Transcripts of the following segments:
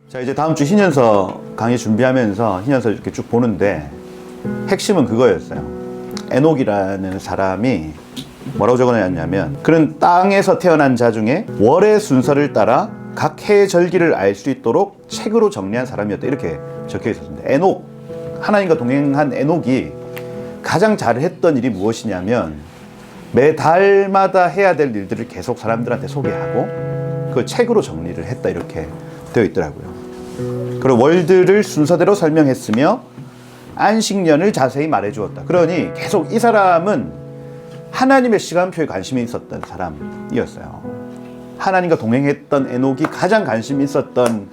자, 이제 다음 주 신현서 강의 준비하면서 신현서 이렇게 쭉 보는데 핵심은 그거였어요. 에녹이라는 사람이 뭐라고 적어놨냐면, 그는 땅에서 태어난 자 중에 월의 순서를 따라 각 해의 절기를 알 수 있도록 책으로 정리한 사람이었다, 이렇게 적혀 있었습니다. 에녹, 하나님과 동행한 에녹이 가장 잘했던 일이 무엇이냐면, 매달마다 해야 될 일들을 계속 사람들한테 소개하고 그 책으로 정리를 했다, 이렇게 되어 있더라고요. 그리고 월들을 순서대로 설명했으며 안식년을 자세히 말해주었다. 그러니 계속 이 사람은 하나님의 시간표에 관심이 있었던 사람이었어요. 하나님과 동행했던 에녹이 가장 관심이 있었던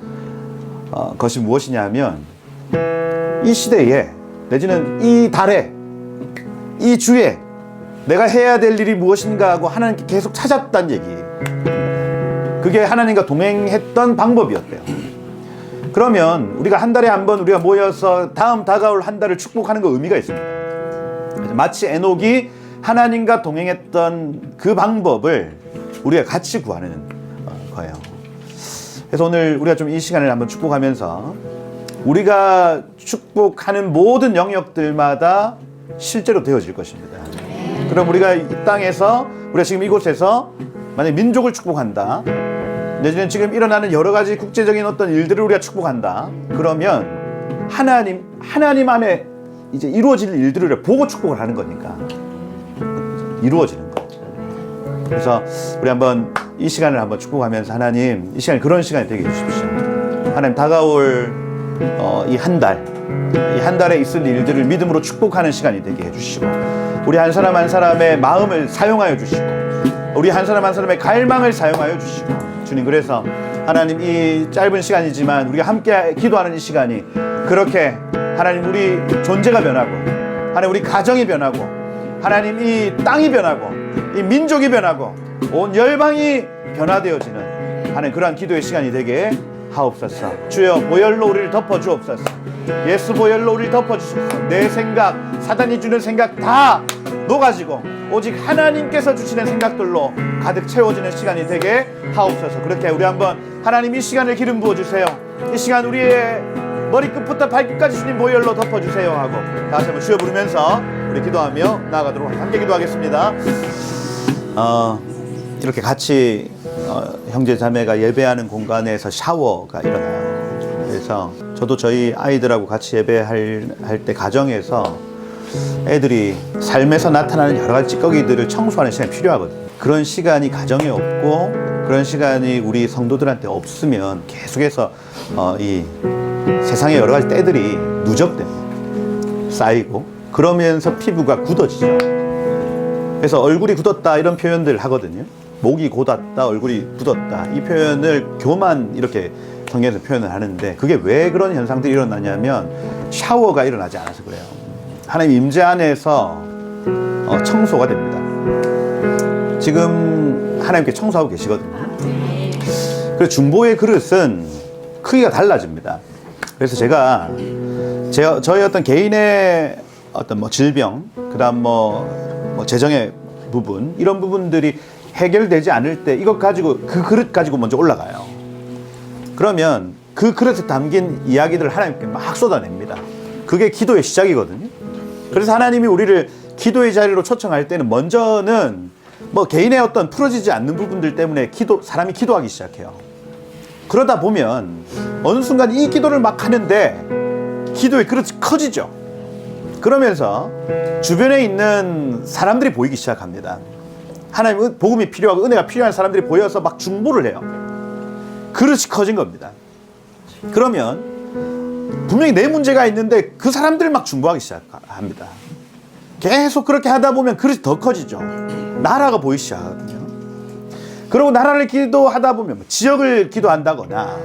것이 무엇이냐면, 이 시대에 내지는 이 달에 이 주에 내가 해야 될 일이 무엇인가 하고 하나님께 계속 찾았다는 얘기. 그게 하나님과 동행했던 방법이었대요. 그러면 우리가 한 달에 한 번 우리가 모여서 다음 다가올 한 달을 축복하는 거 의미가 있습니다. 마치 에녹이 하나님과 동행했던 그 방법을 우리가 같이 구하는 거예요. 그래서 오늘 우리가 좀 이 시간을 한번 축복하면서 우리가 축복하는 모든 영역들마다 실제로 되어질 것입니다. 그럼 우리가 이 땅에서, 우리가 지금 이곳에서 만약 민족을 축복한다, 내지는 지금 일어나는 여러 가지 국제적인 어떤 일들을 우리가 축복한다, 그러면 하나님 안에 이제 이루어질 일들을 보고 축복을 하는 거니까 이루어지는 거. 그래서 우리 한번 이 시간을 한번 축복하면서, 하나님, 이 시간이 그런 시간이 되게 해주십시오. 하나님, 다가올 이 한 달에 있을 일들을 믿음으로 축복하는 시간이 되게 해주시고, 우리 한 사람 한 사람의 마음을 사용하여 주시고, 우리 한 사람 한 사람의 갈망을 사용하여 주시고, 주님, 그래서 하나님, 이 짧은 시간이지만 우리가 함께 기도하는 이 시간이 그렇게 하나님 우리 존재가 변하고, 하나님 우리 가정이 변하고, 하나님 이 땅이 변하고, 이 민족이 변하고, 온 열방이 변화되어지는 하나님 그러한 기도의 시간이 되게 하옵소서. 주여, 보혈로 우리를 덮어주옵소서. 예수 보혈로 우리를 덮어주소서. 내 생각, 사단이 주는 생각 다 녹아지고 오직 하나님께서 주시는 생각들로 가득 채워지는 시간이 되게 하옵소서. 그렇게 우리 한번, 하나님 이 시간을 기름 부어주세요. 이 시간 우리의 머리끝부터 발끝까지 주님 보혈로 덮어주세요 하고 다시 한번 주여 부르면서 우리 기도하며 나아가도록 하겠습니다. 함께 기도하겠습니다. 이렇게 같이 형제 자매가 예배하는 공간에서 샤워가 일어나요. 그래서 저도 저희 아이들하고 같이 예배할 때 가정에서 애들이 삶에서 나타나는 여러 가지 찌꺼기들을 청소하는 시간이 필요하거든요. 그런 시간이 가정에 없고 그런 시간이 우리 성도들한테 없으면 계속해서 이 세상의 여러 가지 때들이 누적됩니다. 쌓이고, 그러면서 피부가 굳어지죠. 그래서 얼굴이 굳었다 이런 표현들 하거든요. 목이 곧았다, 얼굴이 굳었다, 이 표현을 교만 이렇게 성경에서 표현을 하는데, 그게 왜 그런 현상들이 일어나냐면 샤워가 일어나지 않아서 그래요. 하나님 임재 안에서 청소가 됩니다. 지금 하나님께 청소하고 계시거든요. 그래서 중보의 그릇은 크기가 달라집니다. 그래서 제가 저의 어떤 개인의 어떤 뭐 질병, 그다음 뭐 재정의 부분, 이런 부분들이 해결되지 않을 때 이것 가지고, 그 그릇 가지고 먼저 올라가요. 그러면 그 그릇에 담긴 이야기들을 하나님께 막 쏟아냅니다. 그게 기도의 시작이거든요. 그래서 하나님이 우리를 기도의 자리로 초청할 때는 먼저는 뭐 개인의 어떤 풀어지지 않는 부분들 때문에 사람이 기도하기 시작해요. 그러다 보면 어느 순간 이 기도를 막 하는데 기도의 그릇이 커지죠. 그러면서 주변에 있는 사람들이 보이기 시작합니다. 하나님 복음이 필요하고 은혜가 필요한 사람들이 보여서 막 중보를 해요. 그릇이 커진 겁니다. 그러면 분명히 내 문제가 있는데 그 사람들을 막 중보하기 시작합니다. 계속 그렇게 하다 보면 그릇이 더 커지죠. 나라가 보이기 시작하거든요. 그리고 나라를 기도하다 보면 지역을 기도한다거나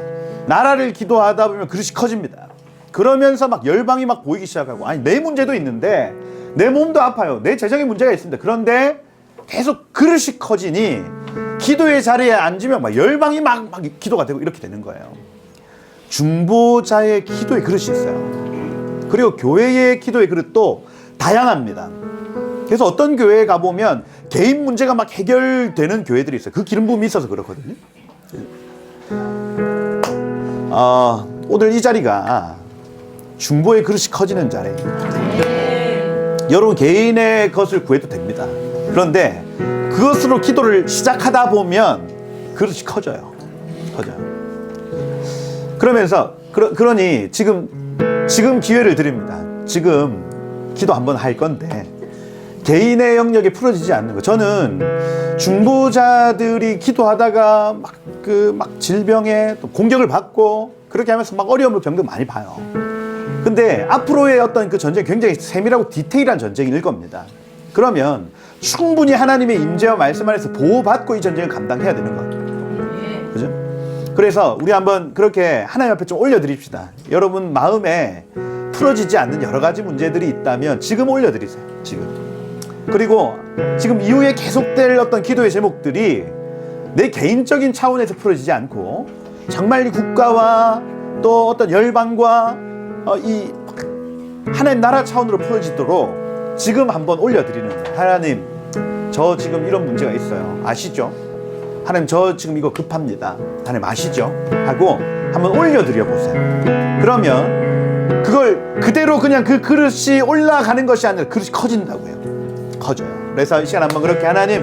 나라를 기도하다 보면 그릇이 커집니다. 그러면서 막 열방이 막 보이기 시작하고, 아니 내 문제도 있는데, 내 몸도 아파요, 내 재정에 문제가 있습니다. 그런데 계속 그릇이 커지니 기도의 자리에 앉으면 막 열방이 막 기도가 되고 이렇게 되는 거예요. 중보자의 기도의 그릇이 있어요. 그리고 교회의 기도의 그릇도 다양합니다. 그래서 어떤 교회에 가보면 개인 문제가 막 해결되는 교회들이 있어요. 그 기름 부음이 있어서 그렇거든요. 오늘 이 자리가 중보의 그릇이 커지는 자리입니다. 여러분 개인의 것을 구해도 됩니다. 그런데 그것으로 기도를 시작하다 보면 그릇이 커져요. 그러면서 그러니 지금 기회를 드립니다. 지금 기도 한번 할 건데 개인의 영역이 풀어지지 않는 거. 저는 중보자들이 기도하다가 막 질병에 또 공격을 받고 그렇게 하면서 막 어려움을 겪는 거 많이 봐요. 근데 앞으로의 어떤 그 전쟁이 굉장히 세밀하고 디테일한 전쟁일 겁니다. 그러면 충분히 하나님의 임재와 말씀 안에서 보호받고 이 전쟁을 감당해야 되는 거예요. 그죠? 그래서 우리 한번 그렇게 하나님 앞에 좀 올려드립시다. 여러분 마음에 풀어지지 않는 여러 가지 문제들이 있다면 지금 올려드리세요. 지금. 그리고 지금 이후에 계속될 어떤 기도의 제목들이 내 개인적인 차원에서 풀어지지 않고 정말 이 국가와 또 어떤 열방과 이 하나님 나라 차원으로 풀어지도록 지금 한번 올려드리는 거예요. 하나님, 저 지금 이런 문제가 있어요. 아시죠? 하나님, 저 지금 이거 급합니다. 하나님 아시죠? 하고 한번 올려드려 보세요. 그러면 그걸 그대로 그냥 그 그릇이 올라가는 것이 아니라 그릇이 커진다고요. 커져요. 그래서 이 시간 한번 그렇게 하나님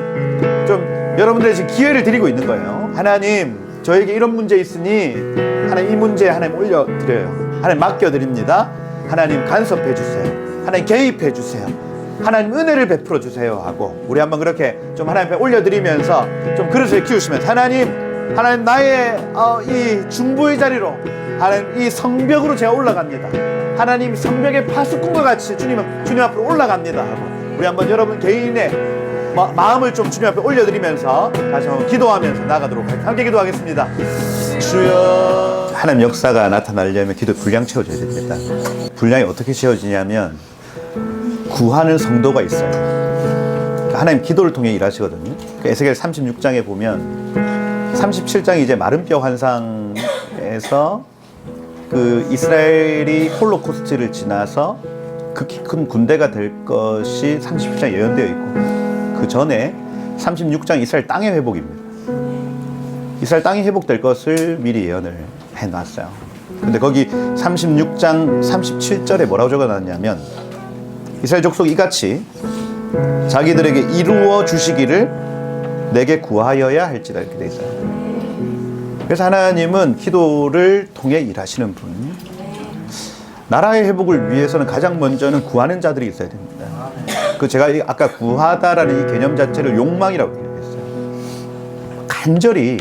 좀 여러분들의 지금 기회를 드리고 있는 거예요. 하나님, 저에게 이런 문제 있으니 하나님 이 문제 하나님 올려드려요. 하나님 맡겨드립니다. 하나님 간섭해 주세요. 하나님 개입해 주세요. 하나님 은혜를 베풀어 주세요 하고 우리 한번 그렇게 좀 하나님 앞에 올려드리면서 좀 그릇을 키우시면서 하나님 나의 이 중보의 자리로 하나님 이 성벽으로 제가 올라갑니다. 하나님 성벽의 파수꾼과 같이 주님 앞으로 올라갑니다 하고 우리 한번 여러분 개인의 마음을 좀 주님 앞에 올려드리면서 다시 한번 기도하면서 나가도록 하겠습니다. 함께 기도하겠습니다. 주여, 하나님 역사가 나타나려면 기도 분량 채워줘야 됩니다. 분량이 어떻게 채워지냐면 구하는 성도가 있어요. 그러니까 하나님 기도를 통해 일하시거든요. 그러니까 에스겔 36장에 보면 37장이 이제 마른뼈 환상에서 그 이스라엘이 홀로코스트를 지나서 극히 큰 군대가 될 것이 37장에 예언되어 있고 그 전에 36장 이스라엘 땅의 회복입니다. 이스라엘 땅이 회복될 것을 미리 예언을 해놨어요. 근데 거기 36장 37절에 뭐라고 적어놨냐면 이스라엘 족속이 이같이 자기들에게 이루어 주시기를 내게 구하여야 할지라 이렇게 돼 있어요. 그래서 하나님은 기도를 통해 일하시는 분. 나라의 회복을 위해서는 가장 먼저는 구하는 자들이 있어야 됩니다. 그 제가 아까 구하다라는 이 개념 자체를 욕망이라고 얘기했어요. 간절히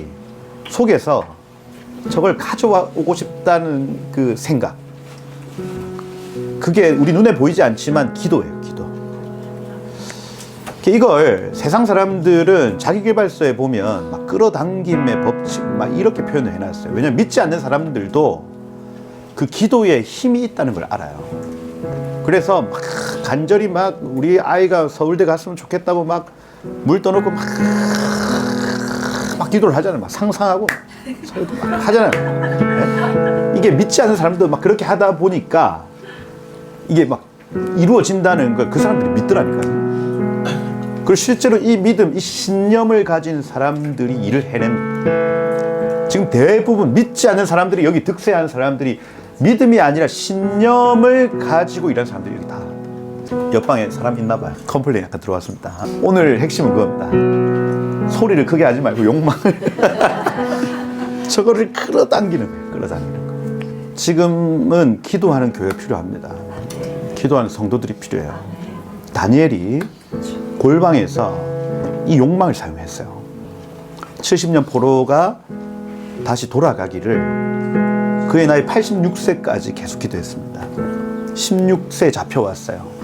속에서 저걸 가져오고 싶다는 그 생각. 그게 우리 눈에 보이지 않지만 기도예요, 기도. 이걸 세상 사람들은 자기계발서에 보면 막 끌어당김의 법칙 막 이렇게 표현을 해놨어요. 왜냐하면 믿지 않는 사람들도 그 기도에 힘이 있다는 걸 알아요. 그래서 막 간절히 막 우리 아이가 서울대 갔으면 좋겠다고 막 물 떠놓고 막 기도를 하잖아요. 막 상상하고 막 하잖아요. 네? 이게 믿지 않는 사람도 막 그렇게 하다 보니까 이게 막 이루어진다는 걸 그 사람들이 믿더라니까요. 그리고 실제로 이 믿음, 이 신념을 가진 사람들이 일을 해냅니다. 지금 대부분 믿지 않는 사람들이 여기 득세하는 사람들이 믿음이 아니라 신념을 가지고 일하는 사람들이 여기 다 옆방에 사람 있나 봐요. 컴플레인 약간 들어왔습니다. 오늘 핵심은 그겁니다. 소리를 크게 하지 말고 욕망을 저거를 끌어당기는 거예요. 끌어당기는 거. 지금은 기도하는 교회 필요합니다. 기도하는 성도들이 필요해요. 다니엘이 골방에서 이 욕망을 사용했어요. 70년 포로가 다시 돌아가기를 그의 나이 86세까지 계속 기도했습니다. 16세에 잡혀왔어요.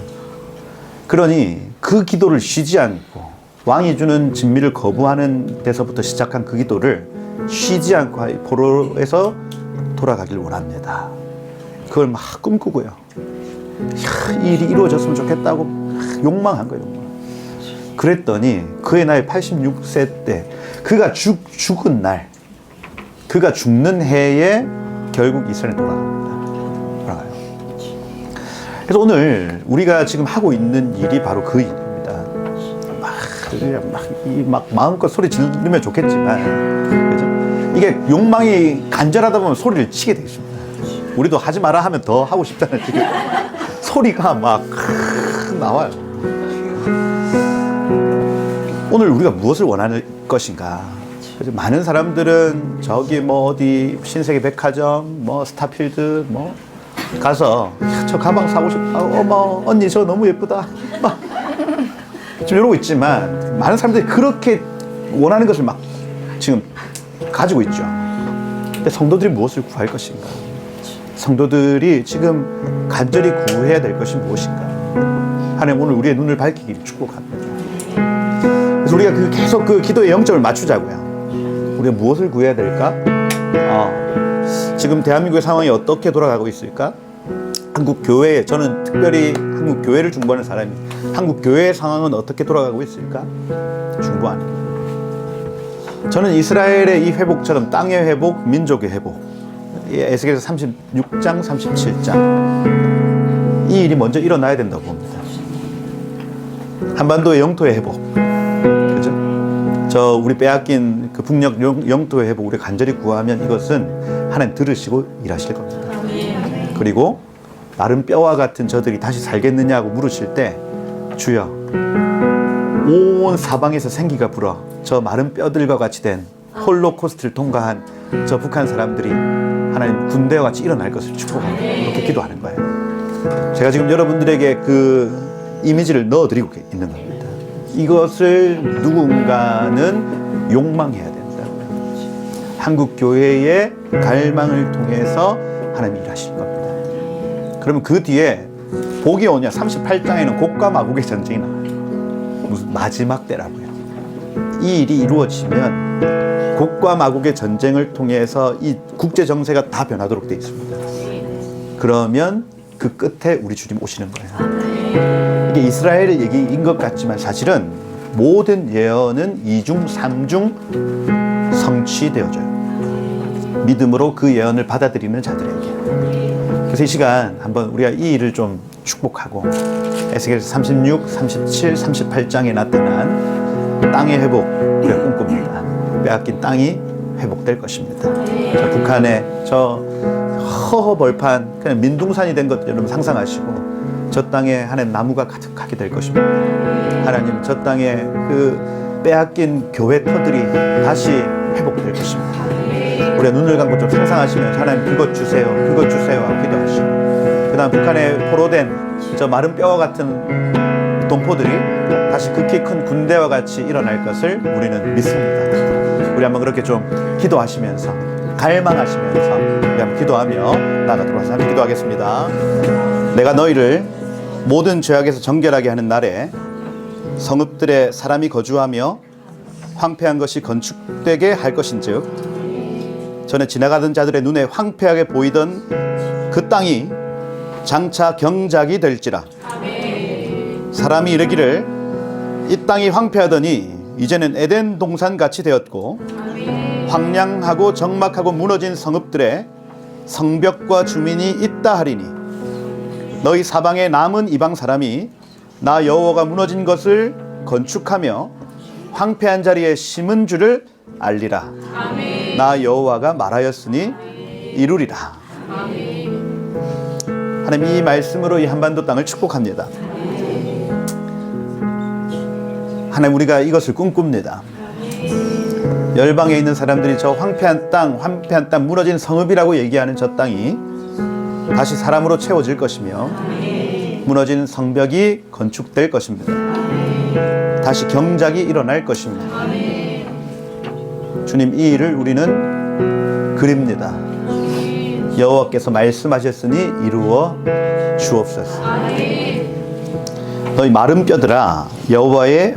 그러니 그 기도를 쉬지 않고 왕이 주는 진미를 거부하는 데서부터 시작한 그 기도를 쉬지 않고 포로에서 돌아가길 원합니다. 그걸 막 꿈꾸고요. 이 일이 이루어졌으면 좋겠다고 욕망한 거예요. 욕망. 그랬더니 그의 나이 86세 때 그가 죽은 날, 그가 죽는 해에 결국 이스라엘에 돌아갑니다. 그래서 오늘 우리가 지금 하고 있는 일이 바로 그 일입니다. 막 마음껏 소리 지르면 좋겠지만, 그죠? 이게 욕망이 간절하다 보면 소리를 치게 되어 있습니다. 우리도 하지 마라 하면 더 하고 싶잖아요. 지금 소리가 막 나와요. 오늘 우리가 무엇을 원하는 것인가? 그래서 많은 사람들은 저기 뭐 어디 신세계 백화점, 뭐 스타필드 뭐 가서 저 가방 사고 싶다. 어머 언니 저 너무 예쁘다. 막 지금 이러고 있지만 많은 사람들이 그렇게 원하는 것을 막 지금 가지고 있죠. 근데 성도들이 무엇을 구할 것인가? 성도들이 지금 간절히 구해야 될 것이 무엇인가? 하나님 오늘 우리의 눈을 밝히기를 축복합니다. 그래서 우리가 계속 그 기도의 영점을 맞추자고요. 우리가 무엇을 구해야 될까? 지금 대한민국의 상황이 어떻게 돌아가고 있을까? 한국 교회, 저는 특별히 한국 교회를 중보하는 사람입니다. 한국 교회의 상황은 어떻게 돌아가고 있을까? 중보하는. 저는 이스라엘의 이 회복처럼 땅의 회복, 민족의 회복, 에스겔서 36장, 37장 이 일이 먼저 일어나야 된다고 봅니다. 한반도의 영토의 회복, 그죠? 저 우리 빼앗긴 그 북녘 영토의 회복 우리 간절히 구하면 이것은 하나님 들으시고 일하실 겁니다. 그리고 마른 뼈와 같은 저들이 다시 살겠느냐고 물으실 때 주여 온 사방에서 생기가 불어 저 마른 뼈들과 같이 된 홀로코스트를 통과한 저 북한 사람들이 하나님 군대와 같이 일어날 것을 축복합니다. 이렇게 기도하는 거예요. 제가 지금 여러분들에게 그 이미지를 넣어드리고 있는 겁니다. 이것을 누군가는 욕망해야 된다고요. 한국 교회의 갈망을 통해서 하나님 일하실 겁니다. 그러면 그 뒤에 복이 오냐? 38장에는 곡과 마곡의 전쟁이 나와요. 무슨 마지막 때라고요. 이 일이 이루어지면 곡과 마곡의 전쟁을 통해서 이 국제 정세가 다 변하도록 되어 있습니다. 그러면 그 끝에 우리 주님 오시는 거예요. 이게 이스라엘의 얘기인 것 같지만 사실은 모든 예언은 2중, 3중 성취되어져요. 믿음으로 그 예언을 받아들이는 자들에게. 그래서 이 시간 한번 우리가 이 일을 좀 축복하고 에스겔서 36, 37, 38장에 나타난 땅의 회복 우리가 꿈꿉니다. 빼앗긴 땅이 회복될 것입니다. 저 북한의 저 허허벌판 그냥 민둥산이 된 것 여러분 상상하시고 저 땅에 하나님 나무가 가득하게 될 것입니다. 하나님 저 땅에 그 빼앗긴 교회 터들이 다시 회복될 것입니다. 우리가 눈을 감고 좀 상상하시면 하나님 그것 주세요 그것 주세요 하고 기도하시고 그 다음 북한에 포로된 저 마른 뼈와 같은 동포들이 다시 극히 큰 군대와 같이 일어날 것을 우리는 믿습니다. 우리 한번 그렇게 좀 기도하시면서 갈망하시면서 우리 한번 기도하며 나가도록 하겠습니다. 함께 기도하겠습니다. 내가 너희를 모든 죄악에서 정결하게 하는 날에 성읍들에 사람이 거주하며 황폐한 것이 건축되게 할 것인즉 전에 지나가던 자들의 눈에 황폐하게 보이던 그 땅이 장차 경작이 될지라. 사람이 이르기를 이 땅이 황폐하더니 이제는 에덴 동산 같이 되었고 황량하고 적막하고 무너진 성읍들에 성벽과 주민이 있다 하리니 너희 사방에 남은 이방 사람이 나 여호와가 무너진 것을 건축하며 황폐한 자리에 심은 줄을 알리라. 아멘. 나 여호와가 말하였으니 이루리라. 아멘. 하나님 이 말씀으로 이 한반도 땅을 축복합니다. 하나님 우리가 이것을 꿈꿉니다. 열방에 있는 사람들이 저 황폐한 땅 무너진 성읍이라고 얘기하는 저 땅이 다시 사람으로 채워질 것이며 무너진 성벽이 건축될 것입니다. 다시 경작이 일어날 것입니다. 주님 이 일을 우리는 그립니다. 여호와께서 말씀하셨으니 이루어 주옵소서. 너희 마른 뼈들아 여호와의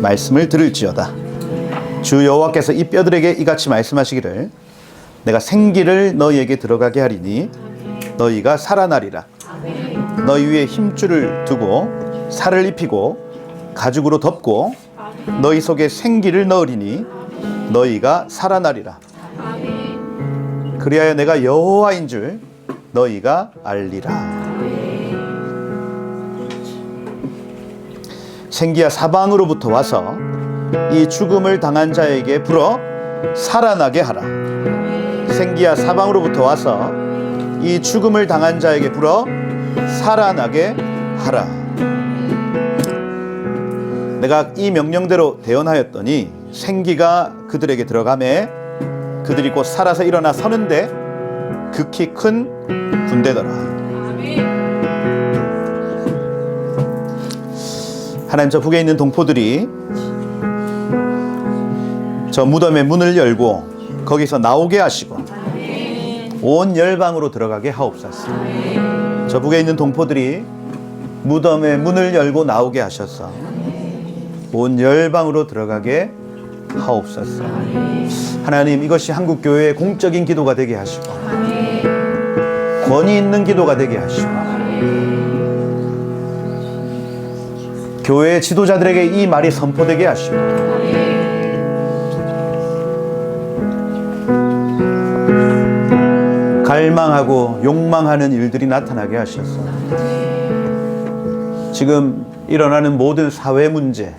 말씀을 들을지어다. 주 여호와께서 이 뼈들에게 이같이 말씀하시기를 내가 생기를 너희에게 들어가게 하리니 너희가 살아나리라. 너희 위에 힘줄을 두고 살을 입히고 가죽으로 덮고 너희 속에 생기를 넣으리니 너희가 살아나리라. 그리하여 내가 여호와인 줄 너희가 알리라. 생기야 사방으로부터 와서 이 죽음을 당한 자에게 불어 살아나게 하라. 생기야 사방으로부터 와서 이 죽음을 당한 자에게 불어 살아나게 하라. 내가 이 명령대로 대언하였더니 생기가 그들에게 들어가매 그들이 곧 살아서 일어나 서는데 극히 큰 군대더라. 하나님, 저 북에 있는 동포들이 저 무덤의 문을 열고 거기서 나오게 하시고 온 열방으로 들어가게 하옵소서. 저 북에 있는 동포들이 무덤의 문을 열고 나오게 하셔서 온 열방으로 들어가게 하옵소서. 하나님, 이것이 한국교회의 공적인 기도가 되게 하시고 권위 있는 기도가 되게 하시고 교회 지도자들에게 이 말이 선포되게 하시고 갈망하고 욕망하는 일들이 나타나게 하셔서 지금 일어나는 모든 사회 문제,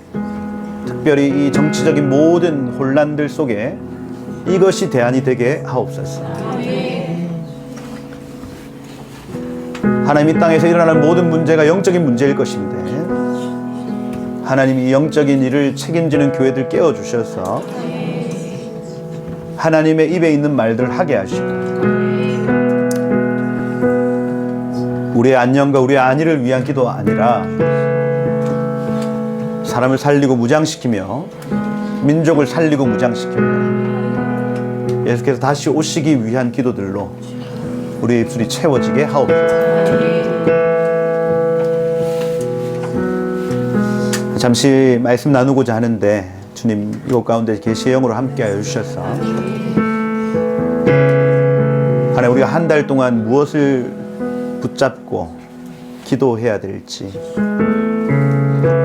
특별히 이 정치적인 모든 혼란들 속에 이것이 대안이 되게 하옵소서. 하나님, 이 땅에서 일어나는 모든 문제가 영적인 문제일 것인데 하나님이 영적인 일을 책임지는 교회들 깨워주셔서 하나님의 입에 있는 말들을 하게 하시고 우리의 안녕과 우리의 안위를 위한 기도가 아니라 사람을 살리고 무장시키며 민족을 살리고 무장시키며 예수께서 다시 오시기 위한 기도들로 우리의 입술이 채워지게 하옵소서. 잠시 말씀 나누고자 하는데 주님 이곳 가운데 계시의 영으로 함께하여 주셔서 하나님, 우리가 한 달 동안 무엇을 붙잡고 기도해야 될지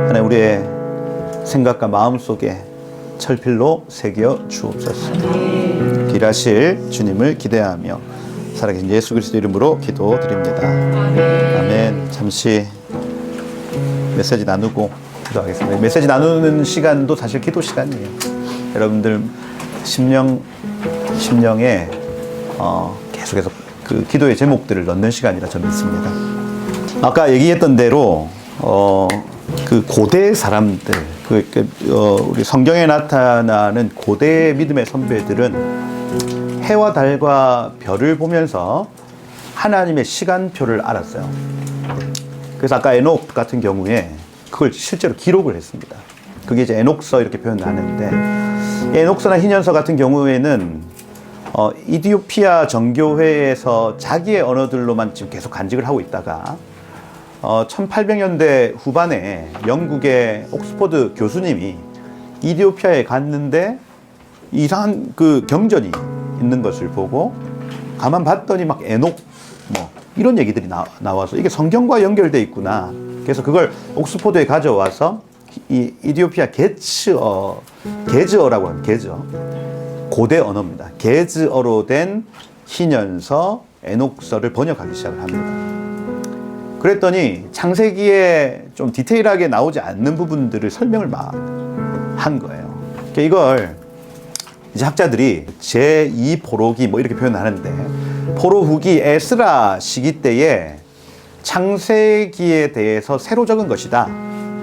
하나님, 우리의 생각과 마음 속에 철필로 새겨 주옵소서. 길하실 주님을 기대하며 살아계신 예수 그리스도 이름으로 기도드립니다. 아멘. 잠시 메시지 나누고 기도하겠습니다. 메시지 나누는 시간도 사실 기도 시간이에요. 여러분들 심령에 계속해서 그 기도의 제목들을 넣는 시간이라 저는 믿습니다. 아까 얘기했던 대로 그 고대 사람들, 우리 성경에 나타나는 고대 믿음의 선배들은 해와 달과 별을 보면서 하나님의 시간표를 알았어요. 그래서 아까 에녹 같은 경우에 그걸 실제로 기록을 했습니다. 그게 이제 에녹서 이렇게 표현하는데, 에녹서나 희년서 같은 경우에는 이디오피아 정교회에서 자기의 언어들로만 지금 계속 간직을 하고 있다가 1800년대 후반에 영국의 옥스퍼드 교수님이 이디오피아에 갔는데 이상한 그 경전이 있는 것을 보고 가만 봤더니 막 에녹 뭐 이런 얘기들이 나와서 이게 성경과 연결돼 있구나. 그래서 그걸 옥스퍼드에 가져와서 이 이디오피아 게즈어라고 하는 게즈어, 고대 언어입니다. 게즈어로 된 희년서 에녹서를 번역하기 시작을 합니다. 그랬더니 창세기에 좀 디테일하게 나오지 않는 부분들을 설명을 막 한 거예요. 그러니까 이걸 이제 학자들이 제2 포로기 뭐 이렇게 표현하는데, 포로 후기 에스라 시기 때에 창세기에 대해서 새로 적은 것이다.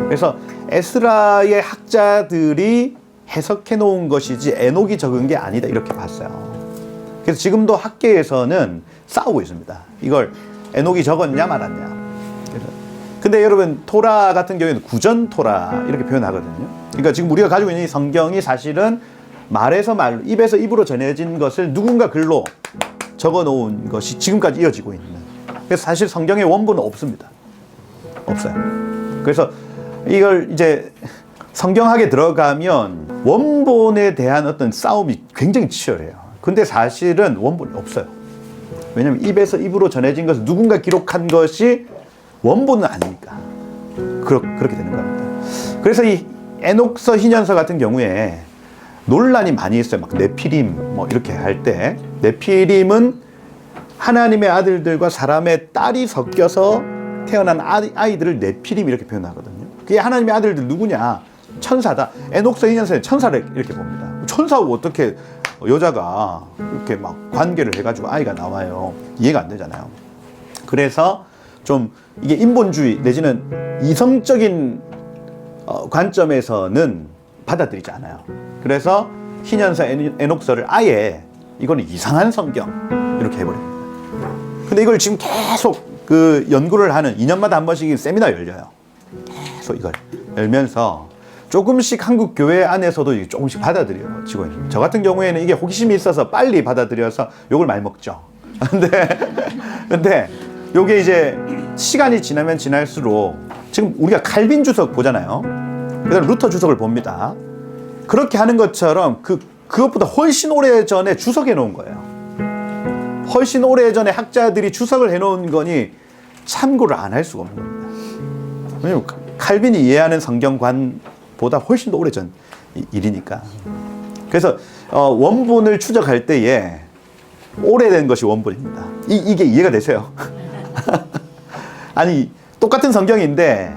그래서 에스라의 학자들이 해석해 놓은 것이지 에녹이 적은 게 아니다, 이렇게 봤어요. 그래서 지금도 학계에서는 싸우고 있습니다. 이걸 에녹이 적었냐 말았냐. 근데 여러분, 토라 같은 경우에는 구전 토라 이렇게 표현하거든요. 그러니까 지금 우리가 가지고 있는 이 성경이 사실은 말에서 말로, 입에서 입으로 전해진 것을 누군가 글로 적어 놓은 것이 지금까지 이어지고 있는. 그래서 사실 성경의 원본은 없습니다. 없어요. 그래서 이걸 이제 성경학에 들어가면 원본에 대한 어떤 싸움이 굉장히 치열해요. 근데 사실은 원본이 없어요. 왜냐하면 입에서 입으로 전해진 것을 누군가 기록한 것이 원본은 아니니까 그렇게 되는 겁니다. 그래서 이 에녹서 희년서 같은 경우에 논란이 많이 있어요. 막 네피림 뭐 이렇게 할 때, 네피림은 하나님의 아들들과 사람의 딸이 섞여서 태어난 아이들을 네피림 이렇게 표현하거든요. 그게 하나님의 아들들 누구냐? 천사다. 에녹서 희년서에 천사를 이렇게 봅니다. 천사하고 어떻게 여자가 이렇게 막 관계를 해가지고 아이가 나와요. 이해가 안 되잖아요. 그래서 좀 이게 인본주의 내지는 이성적인 관점에서는 받아들이지 않아요. 그래서 희년사 에녹서를 아예 이거는 이상한 성경 이렇게 해버립니다. 근데 이걸 지금 계속 그 연구를 하는 2년마다 한 번씩 세미나 열려요. 계속 이걸 열면서 조금씩 한국 교회 안에서도 조금씩 받아들여지고 있습니다. 저 같은 경우에는 이게 호기심이 있어서 빨리 받아들여서 욕을 많이 먹죠. 근데 요게 이제 시간이 지나면 지날수록 지금 우리가 칼빈 주석 보잖아요. 그다음에 루터 주석을 봅니다. 그렇게 하는 것처럼 그것보다 훨씬 오래 전에 주석해 놓은 거예요. 훨씬 오래 전에 학자들이 주석을 해 놓은 거니 참고를 안 할 수가 없는 겁니다. 왜냐면 칼빈이 이해하는 성경관보다 훨씬 더 오래 전 일이니까. 그래서 원본을 추적할 때에 오래된 것이 원본입니다. 이게 이해가 되세요? 아니 똑같은 성경인데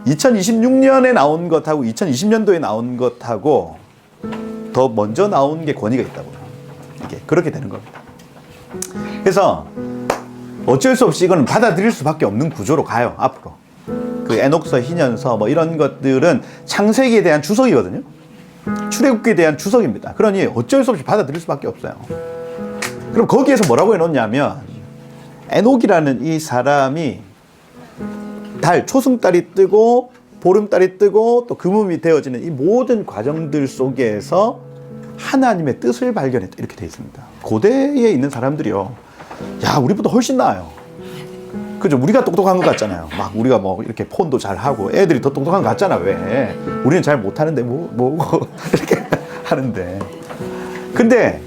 2026년에 나온 것하고 2020년도에 나온 것하고 더 먼저 나온 게 권위가 있다고요. 이게 그렇게 되는 겁니다. 그래서 어쩔 수 없이 이거는 받아들일 수밖에 없는 구조로 가요. 앞으로 그 에녹서, 희년서 뭐 이런 것들은 창세기에 대한 주석이거든요. 출애굽기에 대한 주석입니다. 그러니 어쩔 수 없이 받아들일 수밖에 없어요. 그럼 거기에서 뭐라고 해놓냐면 에녹이라는 이 사람이 초승달이 뜨고 보름달이 뜨고 또 금음이 되어지는 이 모든 과정들 속에서 하나님의 뜻을 발견했다 이렇게 되어 있습니다. 고대에 있는 사람들이요, 야 우리보다 훨씬 나아요. 그죠? 우리가 똑똑한 것 같잖아요. 막 우리가 뭐 이렇게 폰도 잘 하고 애들이 더 똑똑한 것 같잖아. 왜? 우리는 잘 못하는데 뭐 이렇게 하는데. 근데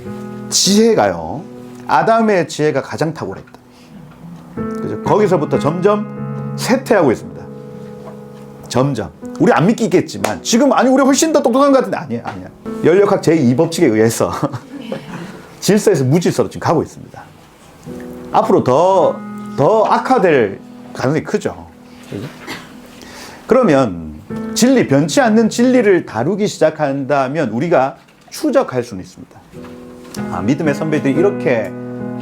지혜가요, 아담의 지혜가 가장 탁월했다. 그죠? 거기서부터 점점 쇠퇴하고 있습니다. 점점. 우리 안 믿기겠지만 지금 아니 우리 훨씬 더 똑똑한 것 같은데 아니야. 연력학 제2법칙에 의해서 질서에서 무질서로 지금 가고 있습니다. 앞으로 더 악화될 가능성이 크죠. 그죠? 그러면 진리, 변치 않는 진리를 다루기 시작한다면 우리가 추적할 수는 있습니다. 아, 믿음의 선배들이 이렇게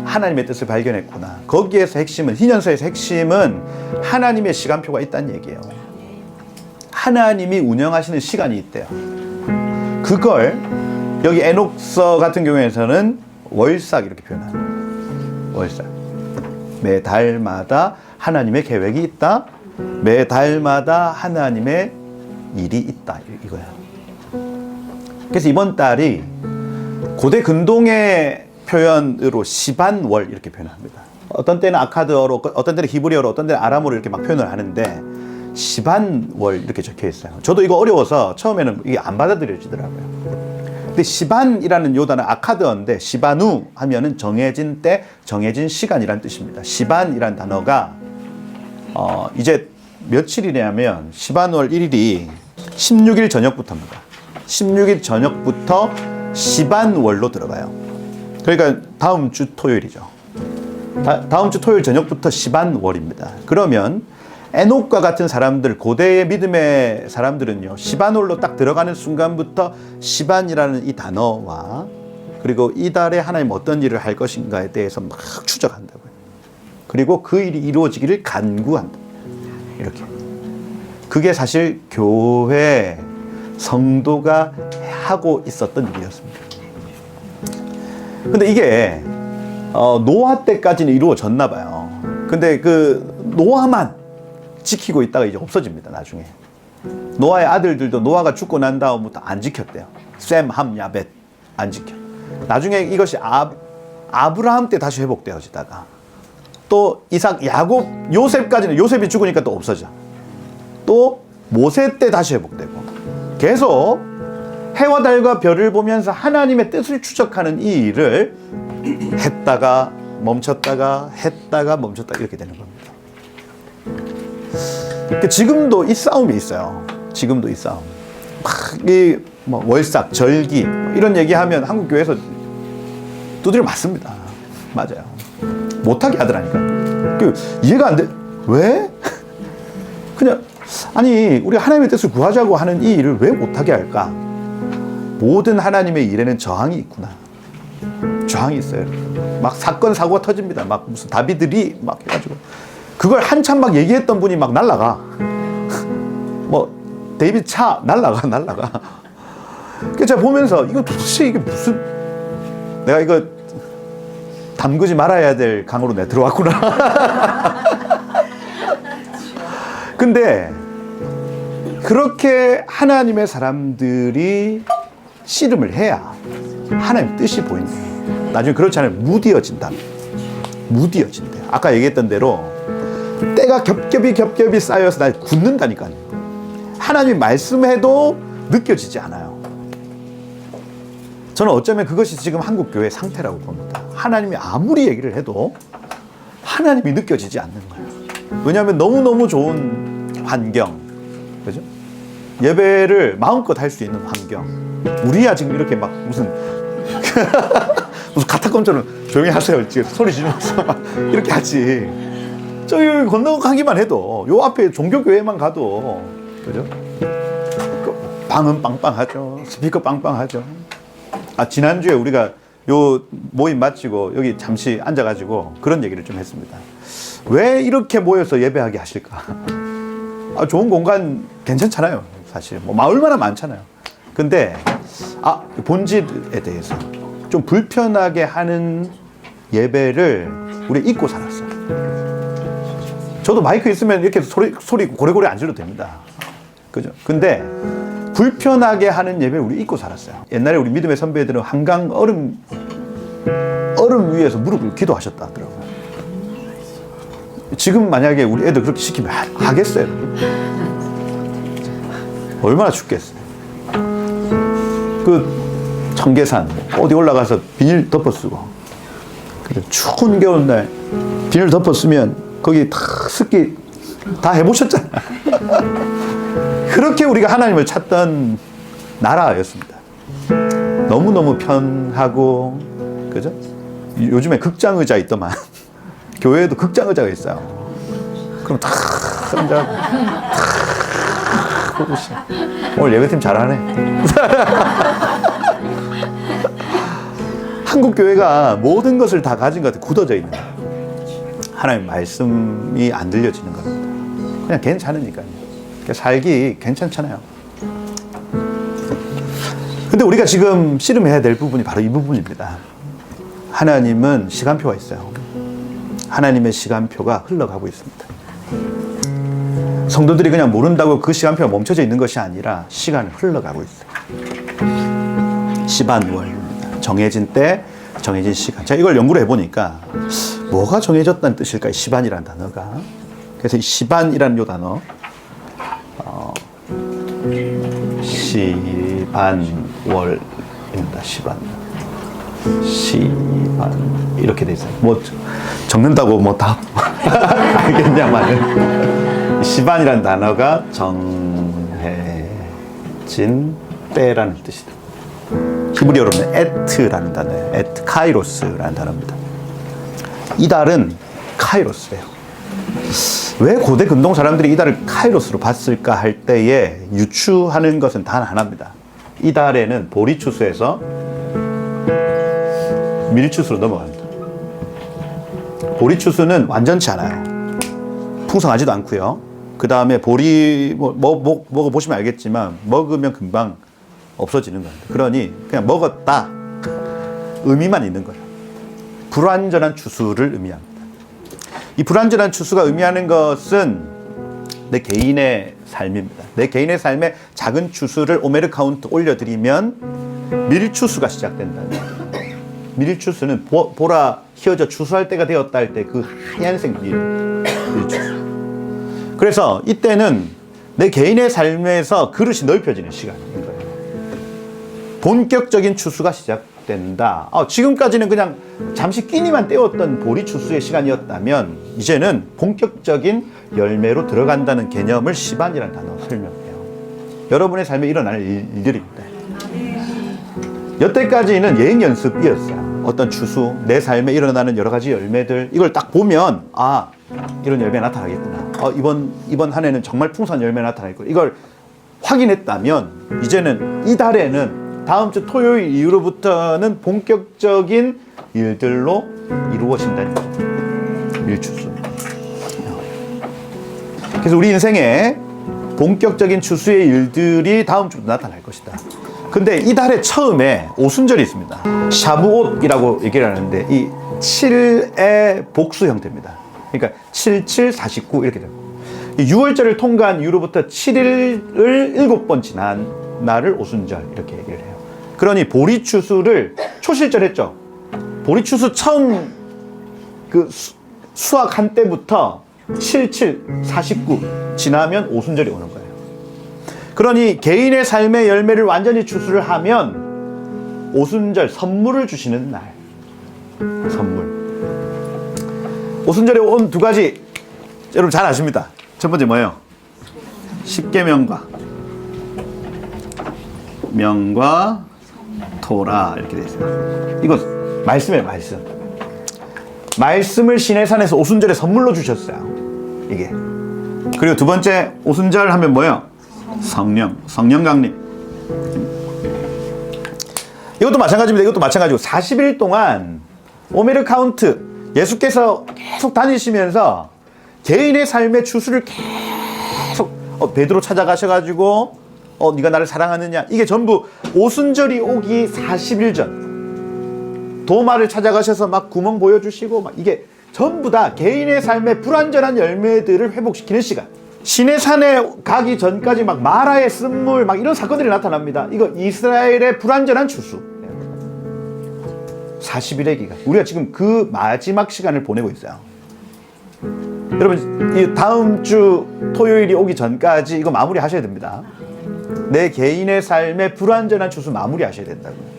하나님의 뜻을 발견했구나. 거기에서 핵심은, 희년서에서 핵심은 하나님의 시간표가 있다는 얘기예요. 하나님이 운영하시는 시간이 있대요. 그걸 여기 에녹서 같은 경우에서는 월삭 이렇게 표현합니다. 월삭. 매 달마다 하나님의 계획이 있다. 매 달마다 하나님의 일이 있다. 이거야. 그래서 이번 달이 고대 근동의 표현으로 시반월 이렇게 표현합니다. 어떤 때는 아카드어로, 어떤 때는 히브리어로, 어떤 때는 아람어로 이렇게 막 표현을 하는데 시반월 이렇게 적혀 있어요. 저도 이거 어려워서 처음에는 이게 안 받아들여지더라고요. 근데 시반이라는 요 단어 아카드어인데 시바누 하면은 정해진 때, 정해진 시간이란 뜻입니다. 시반이란 단어가 이제 며칠이냐면 시반월 1일이 16일 저녁부터입니다. 16일 저녁부터 시반월로 들어가요. 그러니까 다음 주 토요일이죠. 다음 주 토요일 저녁부터 시반월입니다. 그러면 에녹과 같은 사람들, 고대의 믿음의 사람들은요, 시반월로 딱 들어가는 순간부터 시반이라는 이 단어와 그리고 이 달에 하나님 어떤 일을 할 것인가에 대해서 막 추적한다고요. 그리고 그 일이 이루어지기를 간구한다. 이렇게. 그게 사실 교회 성도가 하고 있었던 일이었습니다. 근데 이게 노아 때까지는 이루어졌나 봐요. 근데 그 노아만 지키고 있다가 이제 없어집니다. 나중에 노아의 아들들도 노아가 죽고 난 다음부터 안 지켰대요. 셈, 함, 야벳 안 지켜. 나중에 이것이 아브라함 때 다시 회복되어지다가 또 이삭, 야곱, 요셉까지는 요셉이 죽으니까 또 없어져. 또 모세 때 다시 회복되고 계속 해와 달과 별을 보면서 하나님의 뜻을 추적하는 이 일을 했다가 멈췄다가 했다가 멈췄다 이렇게 되는 겁니다. 지금도 이 싸움이 있어요. 지금도 이 싸움. 이 뭐 월삭, 절기 이런 얘기하면 한국 교회에서 두드려 맞습니다. 맞아요. 못하게 하더라니까. 이해가 안 돼. 왜? 그냥 아니 우리 하나님의 뜻을 구하자고 하는 이 일을 왜 못하게 할까? 모든 하나님의 일에는 저항이 있구나. 저항이 있어요. 막 사건 사고가 터집니다. 막 무슨 다비들이 막 해가지고 그걸 한참 막 얘기했던 분이 막 날라가. 뭐 데이비드 차 날라가. 그래서 제가 보면서 이거 도대체 이게 무슨, 내가 이거 담그지 말아야 될 강으로 내가 들어왔구나. 근데 그렇게 하나님의 사람들이 씨름을 해야 하나님 뜻이 보인다. 나중에 그렇지 않으면 무디어진다. 무디어진대요. 아까 얘기했던 대로 때가 겹겹이 쌓여서 날 굳는다니까요. 하나님이 말씀해도 느껴지지 않아요. 저는 어쩌면 그것이 지금 한국 교회의 상태라고 봅니다. 하나님이 아무리 얘기를 해도 하나님이 느껴지지 않는 거예요. 왜냐하면 너무너무 좋은 환경, 그죠? 예배를 마음껏 할 수 있는 환경. 우리야 지금 이렇게 막 무슨 무슨 카타콤처럼 조용히 하세요. 지금 소리 지르면서 막 이렇게 하지. 저기 건너가기만 해도 요 앞에 종교교회만 가도, 그죠? 방은 빵빵하죠. 스피커 빵빵하죠. 지난주에 우리가 요 모임 마치고 여기 잠시 앉아가지고 그런 얘기를 좀 했습니다. 왜 이렇게 모여서 예배하게 하실까? 좋은 공간 괜찮잖아요. 사실 뭐 얼마나 많잖아요. 근데 본질에 대해서 좀 불편하게 하는 예배를 우리 잊고 살았어요. 저도 마이크 있으면 이렇게 소리 고래고래 안 질러도 됩니다. 그죠? 근데 불편하게 하는 예배를 우리 잊고 살았어요. 옛날에 우리 믿음의 선배들은 한강 얼음 위에서 무릎을 기도하셨다 하더라고요. 지금 만약에 우리 애들 그렇게 시키면 하겠어요? 얼마나 춥겠어요. 그 청계산 어디 올라가서 비닐 덮어쓰고, 추운 겨울날 비닐 덮어쓰면 거기 다 습기 다 해보셨잖아요. 그렇게 우리가 하나님을 찾던 나라였습니다. 너무너무 편하고, 그죠? 요즘에 극장 의자 있더만 교회에도 극장 의자가 있어요. 그럼 탁 앉아고 오늘 예배팀 잘하네. 한국 교회가 모든 것을 다 가진 것 같아. 굳어져 있는 거예요. 하나님 말씀이 안 들려지는 겁니다. 그냥 괜찮으니까요. 살기 괜찮잖아요. 근데 우리가 지금 씨름해야 될 부분이 바로 이 부분입니다. 하나님은 시간표가 있어요. 하나님의 시간표가 흘러가고 있습니다. 성도들이 그냥 모른다고 그 시간표가 멈춰져 있는 것이 아니라 시간이 흘러가고 있어요. 시반월입니다. 정해진 때, 정해진 시간. 제가 이걸 연구를 해보니까 뭐가 정해졌다는 뜻일까요? 시반이라는 단어가. 그래서 이 시반이라는 요 단어, 시반월입니다. 시반 이렇게 돼 있어요. 뭐 적는다고 뭐 다 알겠냐마는 시반이라는 단어가 정해진 때라는 뜻이다. 히브리어로는 에트라는 단어예요. 에트, 카이로스라는 단어입니다. 이 달은 카이로스예요. 왜 고대 근동 사람들이 이 달을 카이로스로 봤을까 할 때에 유추하는 것은 단 하나입니다. 이 달에는 보리추수에서 밀추수로 넘어갑니다. 보리추수는 완전치 않아요. 풍성하지도 않고요. 그 다음에 보리 먹어보시면 알겠지만 먹으면 금방 없어지는 겁니다. 그러니 그냥 먹었다 의미만 있는 거예요. 불완전한 추수를 의미합니다. 이 불완전한 추수가 의미하는 것은 내 개인의 삶입니다. 내 개인의 삶에 작은 추수를 오메르 카운트 올려드리면 밀추수가 시작된다는 거예요. 밀추수는 보라 휘어져 추수할 때가 되었다 할 때 그 하얀색 밀추수. 그래서 이때는 내 개인의 삶에서 그릇이 넓혀지는 시간인 거예요. 본격적인 추수가 시작된다. 지금까지는 그냥 잠시 끼니만 때웠던 보리 추수의 시간이었다면 이제는 본격적인 열매로 들어간다는 개념을 시반이라는 단어로 설명해요. 여러분의 삶에 일어날 일들입니다. 여태까지는 예행 연습이었어요. 어떤 추수, 내 삶에 일어나는 여러 가지 열매들, 이걸 딱 보면 이런 열매 나타나겠구나. 이번 한 해는 정말 풍성한 열매 나타나겠구나. 이걸 확인했다면 이제는 이 달에는 다음 주 토요일 이후로부터는 본격적인 일들로 이루어진다는 거죠. 밀추수. 그래서 우리 인생에 본격적인 추수의 일들이 다음 주부터 나타날 것이다. 근데 이달에 처음에 오순절이 있습니다. 샤부옷이라고 얘기를 하는데 이 7의 복수 형태입니다. 그러니까 7, 7, 49 이렇게 되고 6월절을 통과한 이후로부터 7일을 7번 지난 날을 오순절 이렇게 얘기를 해요. 그러니 보리추수를 초실절했죠. 보리추수 처음 그 수확 한 때부터 7, 7, 49 지나면 오순절이 오는 거예요. 그러니 개인의 삶의 열매를 완전히 추수를 하면 오순절 선물을 주시는 날. 선물. 오순절에 온 두 가지 여러분 잘 아십니다. 첫 번째 뭐예요? 십계명과 명과 토라 이렇게 되어 있어요. 이거 말씀이에요. 말씀을 시내산에서 오순절에 선물로 주셨어요. 이게. 그리고 두 번째 오순절 하면 뭐예요? 성령 강림. 이것도 마찬가지입니다. 이것도 마찬가지고 40일 동안 오메르 카운트 예수께서 계속 다니시면서 개인의 삶의 추수를 계속 베드로 찾아가셔가지고 네가 나를 사랑하느냐 이게 전부 오순절이 오기 40일 전 도마를 찾아가셔서 막 구멍 보여주시고 막 이게 전부 다 개인의 삶의 불완전한 열매들을 회복시키는 시간. 시내산에 가기 전까지 막 마라의 쓴물 막 이런 사건들이 나타납니다. 이거 이스라엘의 불완전한 추수. 40일의 기간. 우리가 지금 그 마지막 시간을 보내고 있어요. 여러분 이 다음 주 토요일이 오기 전까지 이거 마무리 하셔야 됩니다. 내 개인의 삶의 불완전한 추수 마무리 하셔야 된다고요.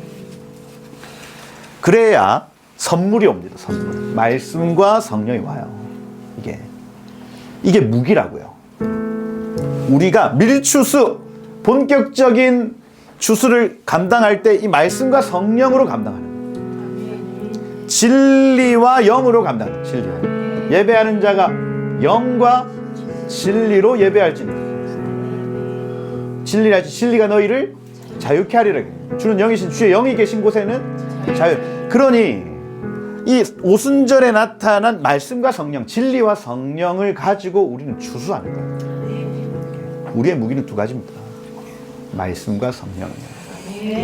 그래야 선물이 옵니다. 선물. 말씀과 성령이 와요. 이게 무기라고요. 우리가 밀추수, 본격적인 추수를 감당할 때 이 말씀과 성령으로 감당하는 거예요. 진리와 영으로 감당하는 거예요. 예배하는 자가 영과 진리로 예배할지니 진리가 너희를 자유케 하리라. 주는 영이신 주의 영이 계신 곳에는 자유. 그러니 이 오순절에 나타난 말씀과 성령, 진리와 성령을 가지고 우리는 추수하는 거예요. 우리의 무기는 두 가지입니다. 말씀과 성령이에요.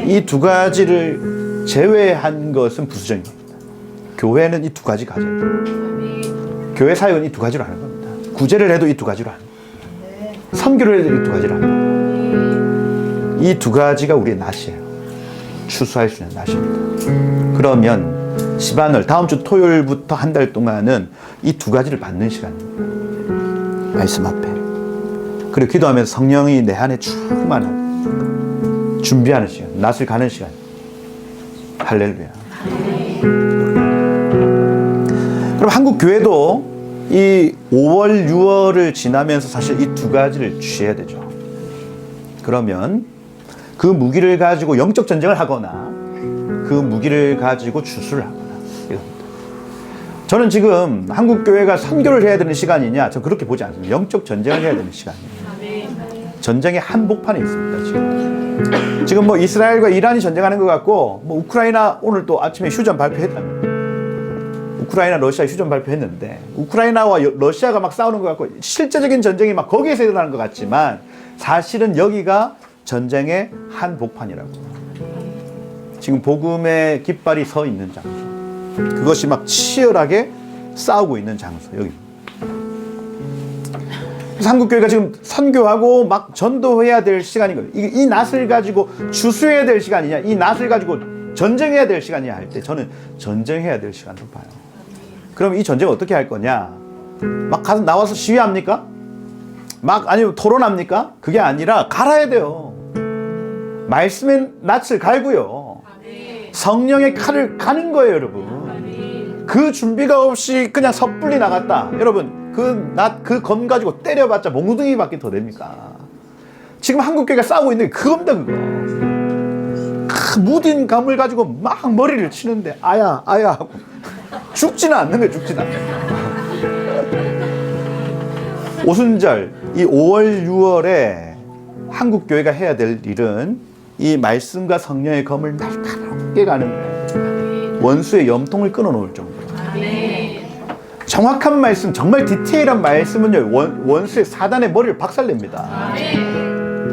이 두 가지를 제외한 것은 부수적인 겁니다. 교회는 이 두 가지 가져야 돼요. 교회 사역은 이 두 가지로 하는 겁니다. 구제를 해도 이 두 가지로 하는 겁니다. 선교를 해도 이 두 가지로 하는 겁니다. 이 두 가지가 우리의 낫이에요. 추수할 수 있는 낫입니다. 그러면 시바늘 다음 주 토요일부터 한 달 동안은 이 두 가지를 받는 시간입니다. 말씀 앞에. 그리고 기도하면서 성령이 내 안에 충만한 준비하는 시간, 낫을 가는 시간. 할렐루야. 그럼 한국 교회도 이 5월, 6월을 지나면서 사실 이 두 가지를 취해야 되죠. 그러면 그 무기를 가지고 영적 전쟁을 하거나 그 무기를 가지고 추수를 하거나 이겁니다. 저는 지금 한국 교회가 선교를 해야 되는 시간이냐? 저는 그렇게 보지 않습니다. 영적 전쟁을 해야 되는 시간이에요. 전쟁의 한복판에 있습니다. 지금 뭐 이스라엘과 이란이 전쟁하는 것 같고, 뭐 우크라이나 오늘 또 아침에 휴전 발표했답니다. 우크라이나 러시아 휴전 발표했는데 우크라이나와 러시아가 막 싸우는 것 같고 실제적인 전쟁이 막 거기에서 일어나는 것 같지만 사실은 여기가 전쟁의 한복판이라고. 지금 복음의 깃발이 서 있는 장소, 그것이 막 치열하게 싸우고 있는 장소, 여기. 그래서 한국교회가 지금 선교하고 막 전도해야 될 시간이거든요. 이 낫을 가지고 주수해야 될 시간이냐, 이 낫을 가지고 전쟁해야 될 시간이냐 할 때 저는 전쟁해야 될 시간으로 봐요. 그럼 이 전쟁을 어떻게 할 거냐? 막 가서 나와서 시위합니까? 아니면 토론합니까? 그게 아니라 갈아야 돼요. 말씀의 낫을 갈고요. 성령의 칼을 가는 거예요, 여러분. 그 준비가 없이 그냥 섣불리 나갔다. 여러분, 그 검 가지고 때려봤자 몽둥이밖에 더 됩니까? 지금 한국교회가 싸우고 있는 게 그겁니다, 그거. 무딘 감을 가지고 막 머리를 치는데 아야 하고 죽지는 않는 거예요. 죽지는 않는 거예요. 오순절 이 5월 6월에 한국교회가 해야 될 일은 이 말씀과 성령의 검을 날카롭게 가는 거예요. 원수의 염통을 끊어놓을 정도로. 정확한 말씀, 정말 디테일한 말씀은요, 원수의 사단의 머리를 박살냅니다.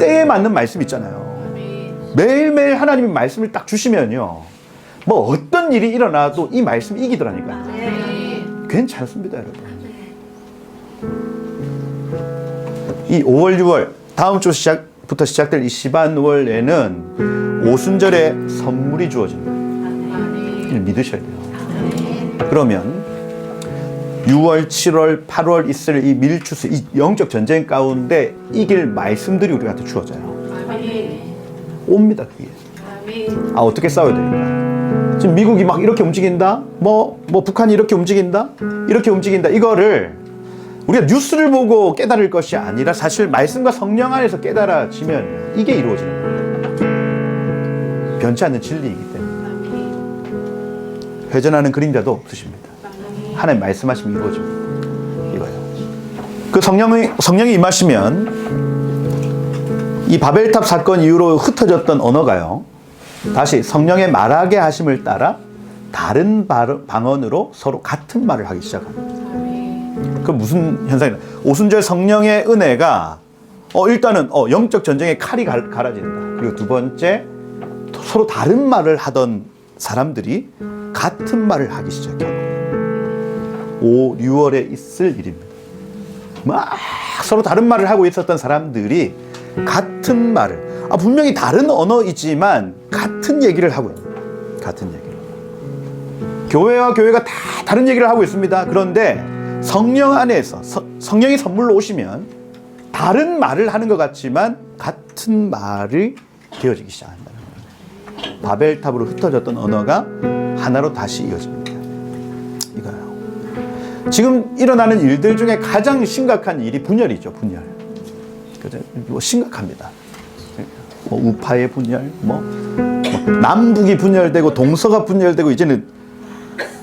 때에 맞는 말씀 있잖아요. 매일매일 하나님의 말씀을 딱 주시면요, 뭐 어떤 일이 일어나도 이 말씀이 이기더라니까요. 괜찮습니다, 여러분. 이 5월, 6월 다음 주 부터 시작될 이 시반월에는 오순절에 선물이 주어집니다. 이걸 믿으셔야 돼요. 그러면 6월, 7월, 8월 있을 이 밀추수, 이 영적 전쟁 가운데 이길 말씀들이 우리한테 주어져요. 옵니다, 그게. 아, 어떻게 싸워야 될까? 지금 미국이 막 이렇게 움직인다? 뭐 북한이 이렇게 움직인다? 이렇게 움직인다. 이거를 우리가 뉴스를 보고 깨달을 것이 아니라 사실 말씀과 성령 안에서 깨달아지면 이게 이루어지는 거예요. 변치 않는 진리이기 때문에. 회전하는 그림자도 없으십니다. 하나님 말씀하시면 이루어집니다. 이거예요. 그 성령이 임하시면 이 바벨탑 사건 이후로 흩어졌던 언어가요, 다시 성령의 말하게 하심을 따라 다른 방언으로 서로 같은 말을 하기 시작합니다. 그 무슨 현상이냐? 오순절 성령의 은혜가 일단은 영적 전쟁의 칼이 갈아진다. 그리고 두 번째, 서로 다른 말을 하던 사람들이 같은 말을 하기 시작해요. 5, 6월에 있을 일입니다. 막 서로 다른 말을 하고 있었던 사람들이 같은 말을, 분명히 다른 언어이지만 같은 얘기를 하고 있는 거예요. 같은 얘기를. 교회와 교회가 다 다른 얘기를 하고 있습니다. 그런데 성령 안에서 성령이 선물로 오시면 다른 말을 하는 것 같지만 같은 말이 되어지기 시작한다는 거예요. 바벨탑으로 흩어졌던 언어가 하나로 다시 이어집니다. 이거예요. 지금 일어나는 일들 중에 가장 심각한 일이 분열이죠. 분열. 그죠? 뭐 심각합니다. 뭐 우파의 분열, 뭐 남북이 분열되고 동서가 분열되고, 이제는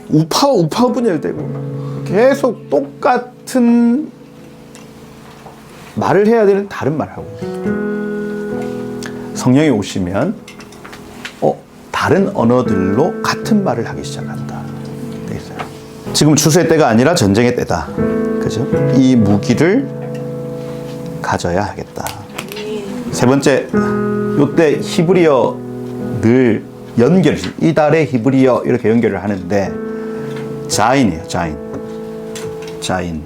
우파 분열되고, 계속 똑같은 말을 해야 되는 다른 말을 하고 있어요. 성령이 오시면 다른 언어들로 같은 말을 하기 시작한다. 돼 있어요. 지금 추수의 때가 아니라 전쟁의 때다. 그죠? 이 무기를 가져야 하겠다. 세 번째, 요때 히브리어 늘 이달의 히브리어 이렇게 연결을 하는데, 자인이에요. 자인.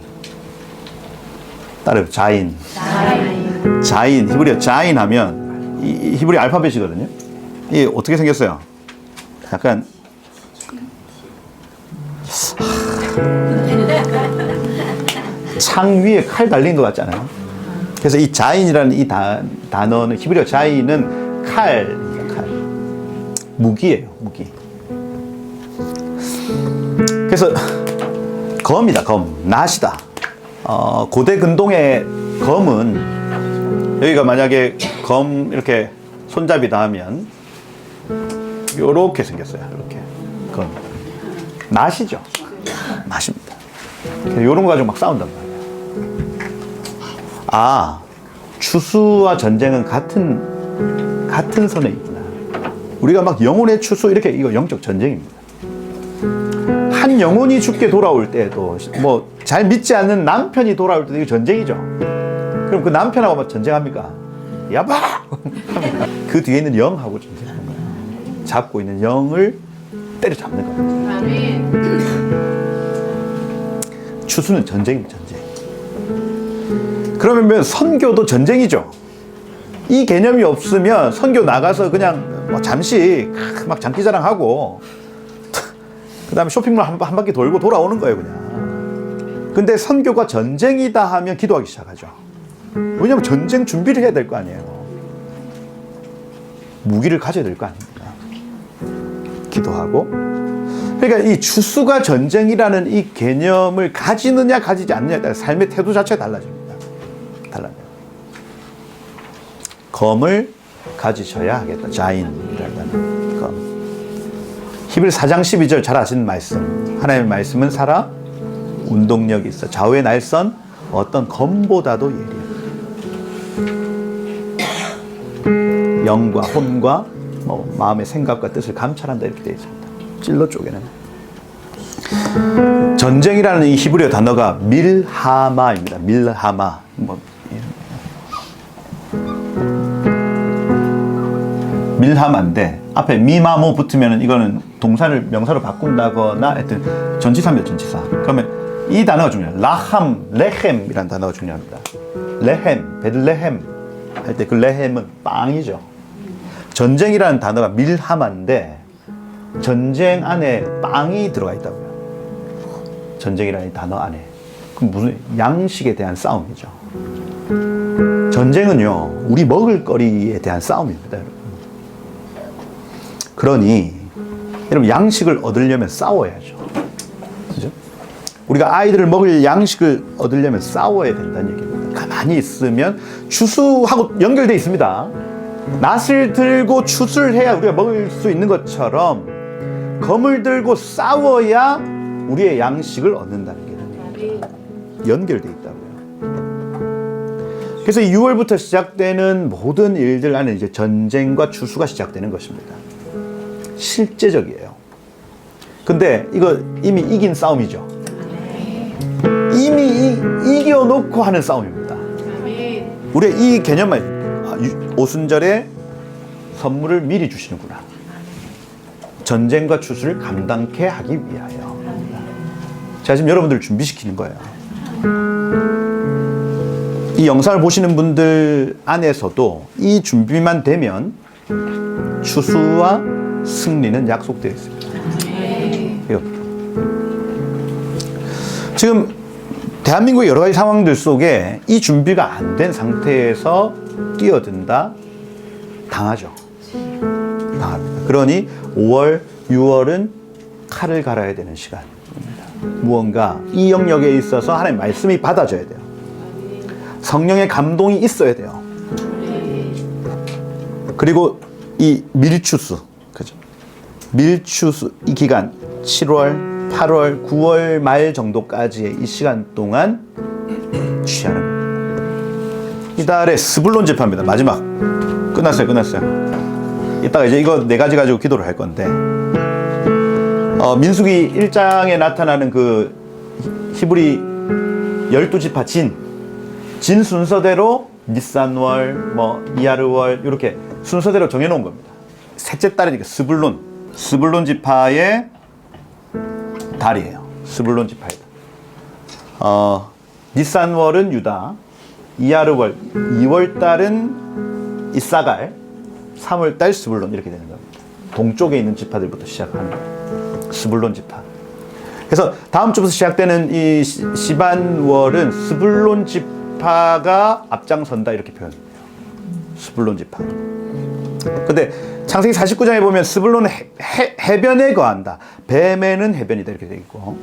따라요. 자인. 히브리어 자인 하면 이 히브리 알파벳이거든요. 이게 어떻게 생겼어요? 약간 창 위에 칼 달린 것 같잖아요. 그래서 이 자인이라는 이 단어는, 히브리어 자인은 칼. 무기예요, 무기. 그래서 검이다, 검. 낫이다. 고대 근동의 검은, 여기가 만약에 검 이렇게 손잡이다 하면 요렇게 생겼어요. 이렇게 검. 낫이죠. 낫입니다. 요런 거 가지고 막 싸운단 말이에요. 추수와 전쟁은 같은 선에 있구나. 우리가 막 영혼의 추수, 이렇게, 이거 영적 전쟁입니다. 한 영혼이 죽게 돌아올 때도, 뭐 잘 믿지 않는 남편이 돌아올 때도 이거 전쟁이죠. 그럼 그 남편하고 막 전쟁합니까? 야바! 그 뒤에 있는 영하고 전쟁하는 거예요. 잡고 있는 영을 때려잡는 거예요. 추수는 전쟁입니다, 전쟁. 그러면 선교도 전쟁이죠. 이 개념이 없으면 선교 나가서 그냥 뭐 잠시 막 장기자랑하고 그 다음에 쇼핑몰 한 바퀴 돌고 돌아오는 거예요, 그냥. 근데 선교가 전쟁이다 하면 기도하기 시작하죠. 왜냐면 전쟁 준비를 해야 될 거 아니에요. 무기를 가져야 될 거 아닙니까? 기도하고. 그러니까 이 추수가 전쟁이라는 이 개념을 가지느냐 가지지 않느냐에 따라 삶의 태도 자체가 달라집니다. 달라요. 검을 가지셔야 하겠다. 자인이라는 검. 히브리 4장 12절 잘 아시는 말씀. 하나님의 말씀은 살아 운동력이 있어. 좌우의 날선 어떤 검보다도 예리해. 영과 혼과 뭐 마음의 생각과 뜻을 감찰한다 이렇게 되어 있습니다. 찔러 쪽에는 전쟁이라는 이 히브리어 단어가 밀하마입니다. 밀하마. 밀하마인데 앞에 미마모 붙으면 이거는 동사를 명사로 바꾼다거나 하여튼 전치사입니다. 전치사. 그러면 이 단어가 중요해요. 라함, 레헴이라는 단어가 중요합니다. 레헴, 베들레헴 할 때 그 레헴은 빵이죠. 전쟁이라는 단어가 밀하마인데 전쟁 안에 빵이 들어가 있다고요. 전쟁이라는 단어 안에. 그럼 무슨 양식에 대한 싸움이죠. 전쟁은요, 우리 먹을 거리에 대한 싸움입니다, 여러분. 그러니 여러분 양식을 얻으려면 싸워야죠. 그죠? 우리가 아이들을 먹을 양식을 얻으려면 싸워야 된다는 얘기입니다. 가만히 있으면 추수하고 연결되어 있습니다. 낫을 들고 추수를 해야 우리가 먹을 수 있는 것처럼 검을 들고 싸워야 우리의 양식을 얻는다는 게 연결되어 있다고요. 그래서 6월부터 시작되는 모든 일들 안에 이제 전쟁과 추수가 시작되는 것입니다. 실제적이에요. 근데 이거 이미 이긴 싸움이죠. 이미 이겨놓고 하는 싸움입니다. 우리가 이 개념만 오순절에 선물을 미리 주시는구나. 전쟁과 추수를 감당케 하기 위하여. 제가 지금 여러분들을 준비시키는 거예요. 이 영상을 보시는 분들 안에서도 이 준비만 되면 추수와 승리는 약속되어 있습니다. 지금 대한민국의 여러 가지 상황들 속에 이 준비가 안 된 상태에서 뛰어든다 당하죠. 당합니다. 그러니 5월, 6월은 칼을 갈아야 되는 시간입니다. 무언가 이 영역에 있어서 하나님의 말씀이 받아져야 돼요. 성령의 감동이 있어야 돼요. 그리고 이 밀추수, 그죠? 밀추수 이 기간 7월, 8월, 9월 말 정도까지의 이 시간 동안 취하는 거예요. 이달에 스불론 집합입니다. 마지막 끝났어요. 이따가 이제 이거 4가지 가지고 기도를 할 건데 민수기 1장에 나타나는 그 히브리 12지파 진 순서대로 니산월, 뭐 이야르월 이렇게 순서대로 정해놓은 겁니다. 셋째 달이니까 스불론 지파의 달이에요. 스불론 지파이다. 니산월은 유다, 이야르월 2월달은 이사갈, 3월달 스불론 이렇게 되는 겁니다. 동쪽에 있는 지파들부터 시작하는 거예요. 스불론 지파. 그래서 다음 주부터 시작되는 이 시반월은 스불론 지파가 앞장선다 이렇게 표현해요. 스불론 지파. 근데 창세기 49장에 보면 스불론은 해변에 거한다. 뱀에는 해변이다 이렇게 되어 있고,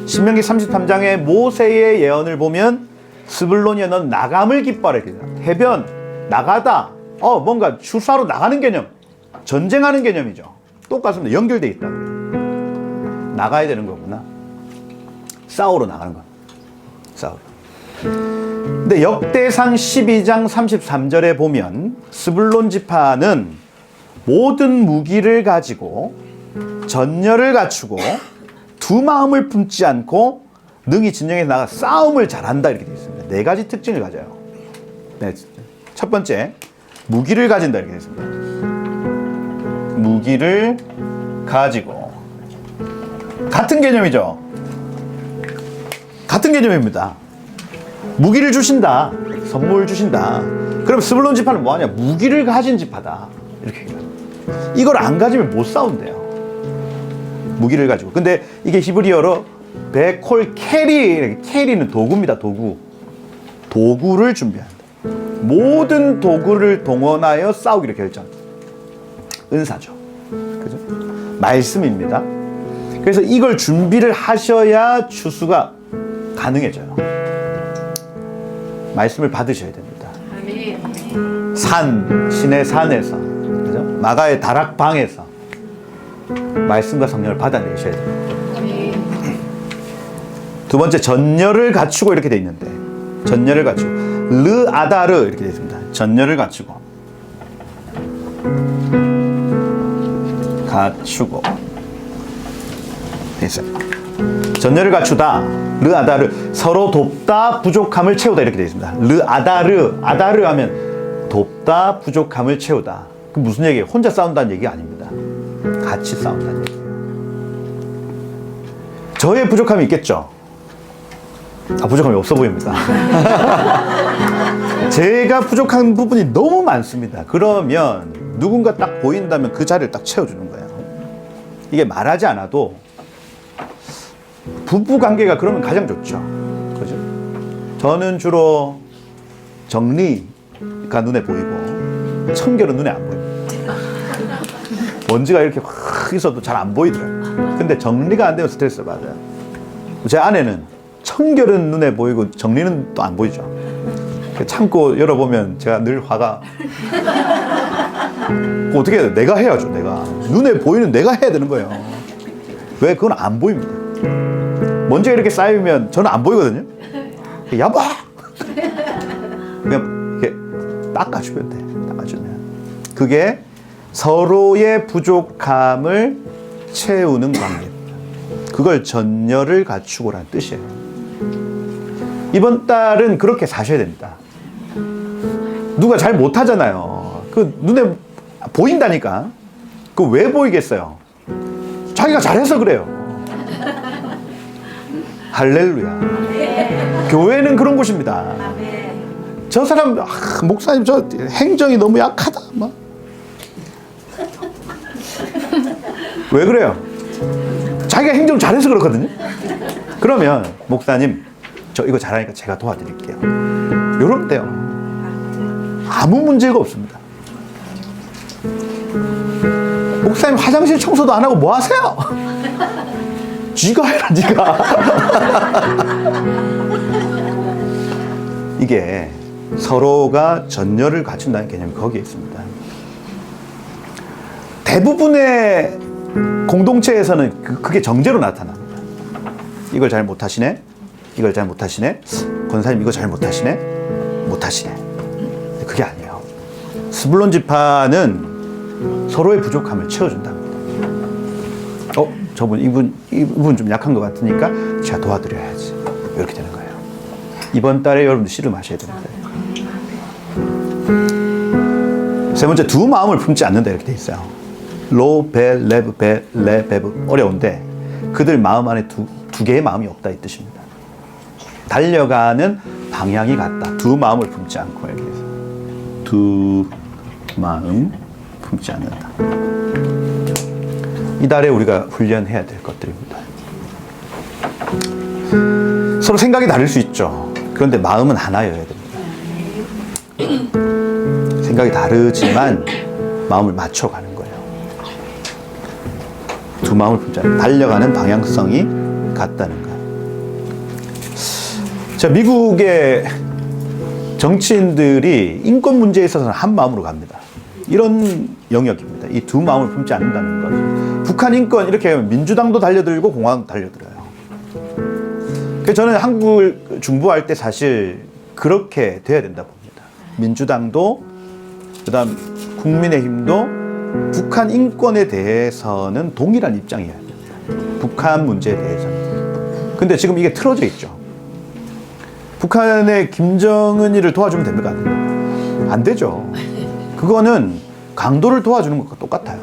신명기 33장에 모세의 예언을 보면 스불론이여 넌 나감을 기뻐하라 이렇게 돼요. 해변, 나가다. 뭔가 추수하러 나가는 개념, 전쟁하는 개념이죠. 똑같습니다. 연결되어 있다고요. 나가야 되는 거구나. 싸우러 나가는 거. 싸우러. 근데 역대상 12장 33절에 보면 스불론 지파는 모든 무기를 가지고 전열을 갖추고 두 마음을 품지 않고 능히 진영에 나가 싸움을 잘한다 이렇게 되어 있습니다. 4가지 특징을 가져요. 네, 첫 번째, 무기를 가진다 이렇게 되어 있습니다. 무기를 가지고 같은 개념이죠. 같은 개념입니다. 무기를 주신다, 선물 주신다. 그럼 스불론 지파는 뭐하냐? 무기를 가진 지파다 이렇게 얘기해요. 이걸 안 가지면 못 싸운대요. 무기를 가지고. 근데 이게 히브리어로 베콜 캐리는 도구입니다. 도구를 준비한다. 모든 도구를 동원하여 싸우기로 결정합니다. 은사죠. 그죠? 말씀입니다. 그래서 이걸 준비를 하셔야 추수가 가능해져요. 말씀을 받으셔야 됩니다. 신의 산에서, 그죠? 마가의 다락방에서 말씀과 성령을 받아내셔야 됩니다. 두 번째, 전열을 갖추고 이렇게 돼 있는데, 전열을 갖추고 르아다르 이렇게 되어 있습니다. 전열을 갖추고 갖추고 됐어요. 전열을 갖추다. 르아다르 서로 돕다 부족함을 채우다 이렇게 되어 있습니다. 르아다르 아다르 하면 돕다 부족함을 채우다. 그 무슨 얘기예요? 혼자 싸운다는 얘기가 아닙니다. 같이 싸운다는 얘기예요. 저의 부족함이 있겠죠? 부족함이 없어 보입니다. 제가 부족한 부분이 너무 많습니다. 그러면 누군가 딱 보인다면 그 자리를 딱 채워주는 거예요. 이게 말하지 않아도 부부 관계가 그러면 가장 좋죠. 그죠? 저는 주로 정리가 눈에 보이고 청결은 눈에 안 보입니다. 먼지가 이렇게 확 있어도 잘 안 보이더라고요. 근데 정리가 안 되면 스트레스를 받아요. 제 아내는 청결은 눈에 보이고 정리는 또 안 보이죠. 참고 열어보면 제가 늘 화가 어떻게 해야 돼? 내가 해야죠. 내가 눈에 보이는 내가 해야 되는 거예요. 왜? 그건 안 보입니다. 먼지가 이렇게 쌓이면 저는 안 보이거든요. 야봐! 그냥 이렇게 닦아주면 돼. 닦아주면. 그게 서로의 부족함을 채우는 관계입니다. 그걸 전열을 갖추고라는 뜻이에요. 이번 달은 그렇게 사셔야 됩니다. 누가 잘 못하잖아요. 그 눈에 보인다니까. 그 왜 보이겠어요? 자기가 잘해서 그래요. 할렐루야. 교회는 그런 곳입니다. 저 사람 목사님 저 행정이 너무 약하다. 막. 왜 그래요? 자기가 행정 잘해서 그렇거든요. 그러면 목사님 저 이거 잘하니까 제가 도와드릴게요. 이러면 돼요. 아무 문제가 없습니다. 목사님 화장실 청소도 안 하고 뭐 하세요? 쥐가 해라 니가. 이게 서로가 전열을 갖춘다는 개념이 거기에 있습니다. 대부분의 공동체에서는 그게 정제로 나타납니다. 이걸 잘 못하시네. 이걸 잘 못하시네. 권사님 이거 잘 못하시네. 못하시네. 그게 아니에요. 스불론 지파는 서로의 부족함을 채워준답니다. 저분 이분 좀 약한 것 같으니까 제가 도와드려야지. 이렇게 되는 거예요. 이번 달에 여러분들 씨름하셔야 됩니다. 세 번째, 두 마음을 품지 않는다 이렇게 돼 있어요. 로, 벨, 레브, 벨, 레, 베브. 어려운데 그들 마음 안에 두 개의 마음이 없다 이 뜻입니다. 달려가는 방향이 같다. 두 마음을 품지 않고 이렇게 해서 두 마음 품지 않는다. 이달에 우리가 훈련해야 될 것들입니다. 서로 생각이 다를 수 있죠. 그런데 마음은 하나여야 됩니다. 생각이 다르지만 마음을 맞춰가는 거예요. 두 마음을 품지 않는다. 달려가는 방향성이 같다는 거예요. 자, 미국의 정치인들이 인권 문제에 있어서는 한 마음으로 갑니다. 이런 영역입니다. 이 두 마음을 품지 않는다는 것. 북한 인권 이렇게 하면 민주당도 달려들고 공화당도 달려들어요. 그래서 저는 한국을 중보할 때 사실 그렇게 돼야 된다 봅니다. 민주당도 그다음 국민의힘도 북한 인권에 대해서는 동일한 입장이어야 됩니다. 북한 문제에 대해서는. 근데 지금 이게 틀어져 있죠. 북한의 김정은이를 도와주면 됩니까? 안 되죠. 그거는 강도를 도와주는 것과 똑같아요.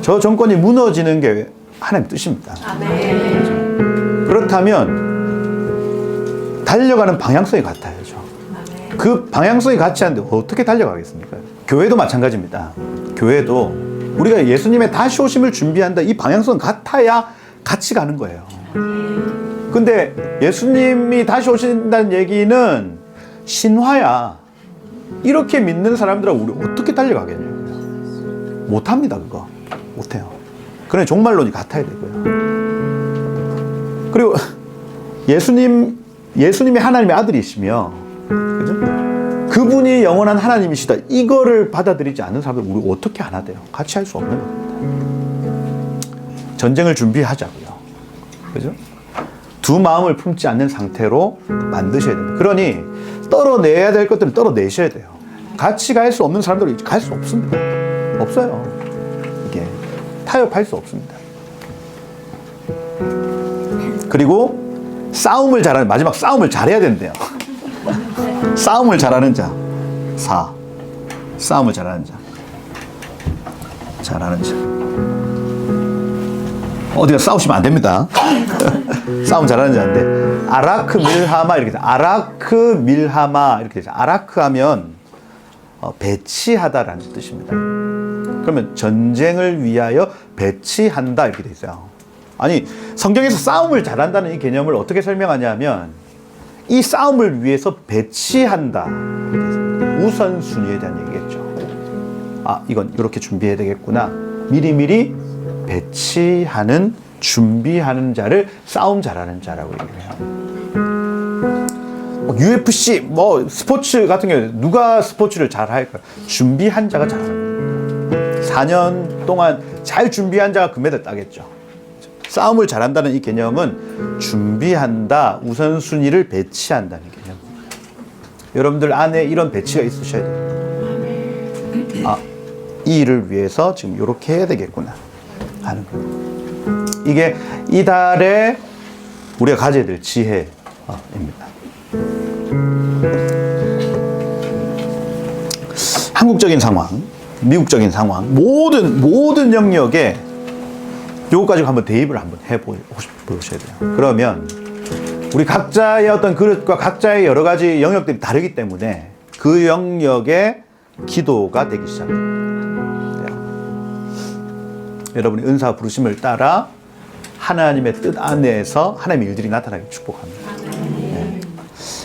저 정권이 무너지는 게 하나님의 뜻입니다. 그렇다면 달려가는 방향성이 같아야죠. 그 방향성이 같지 않은데 어떻게 달려가겠습니까? 교회도 마찬가지입니다. 교회도 우리가 예수님의 다시 오심을 준비한다. 이 방향성 같아야 같이 가는 거예요. 근데 예수님이 다시 오신다는 얘기는 신화야. 이렇게 믿는 사람들하고 우리 어떻게 달려가겠냐고요. 못합니다. 그거 못해요. 그러니 종말론이 같아야 되고요. 그리고 예수님이 하나님의 아들이시며, 그죠? 그분이 영원한 하나님이시다. 이거를 받아들이지 않는 사람들 우리 어떻게 하나 돼요? 같이 할 수 없는 겁니다. 전쟁을 준비하자고요. 그죠? 두 마음을 품지 않는 상태로 만드셔야 됩니다. 그러니 떨어내야 될 것들은 떨어내셔야 돼요. 같이 갈 수 없는 사람들은 갈 수 없습니다. 없어요. 이게 타협할 수 없습니다. 그리고 싸움을 잘하는, 마지막 싸움을 잘해야 된대요. 싸움을 잘하는 자 4. 싸움을 잘하는 자. 잘하는 자. 어디가 싸우시면 안 됩니다. 싸움 잘하는 자인데, 아라크 밀하마 이렇게 돼. 아라크 밀하마 이렇게 되죠. 아라크 하면 배치하다라는 뜻입니다. 그러면 전쟁을 위하여 배치한다 이렇게 돼 있어요. 아니, 성경에서 싸움을 잘한다는 이 개념을 어떻게 설명하냐면, 이 싸움을 위해서 배치한다. 우선순위에 대한 얘기겠죠. 아, 이건 이렇게 준비해야 되겠구나. 미리미리 배치하는, 준비하는 자를 싸움 잘하는 자라고 얘기를 해요. UFC, 스포츠 같은 경우에 누가 스포츠를 잘 할까요? 준비한 자가 잘하는 거예요. 4년 동안 잘 준비한 자가 금메달 따겠죠. 싸움을 잘한다는 이 개념은 준비한다, 우선순위를 배치한다는 개념. 여러분들 안에 이런 배치가 있으셔야 돼요. 아, 이 일을 위해서 지금 이렇게 해야 되겠구나 하는 거예요. 이게 이달에 우리가 가져야 될 지혜입니다. 한국적인 상황, 미국적인 상황, 모든 영역에 요거 가지고 한번 대입을 한번 해보셔야 돼요. 그러면 우리 각자의 어떤 그릇과 각자의 여러 가지 영역들이 다르기 때문에 그 영역의 기도가 되기 시작합니다. 여러분이 은사 부르심을 따라 하나님의 뜻 안에서 하나님의 일들이 나타나게 축복합니다. 네.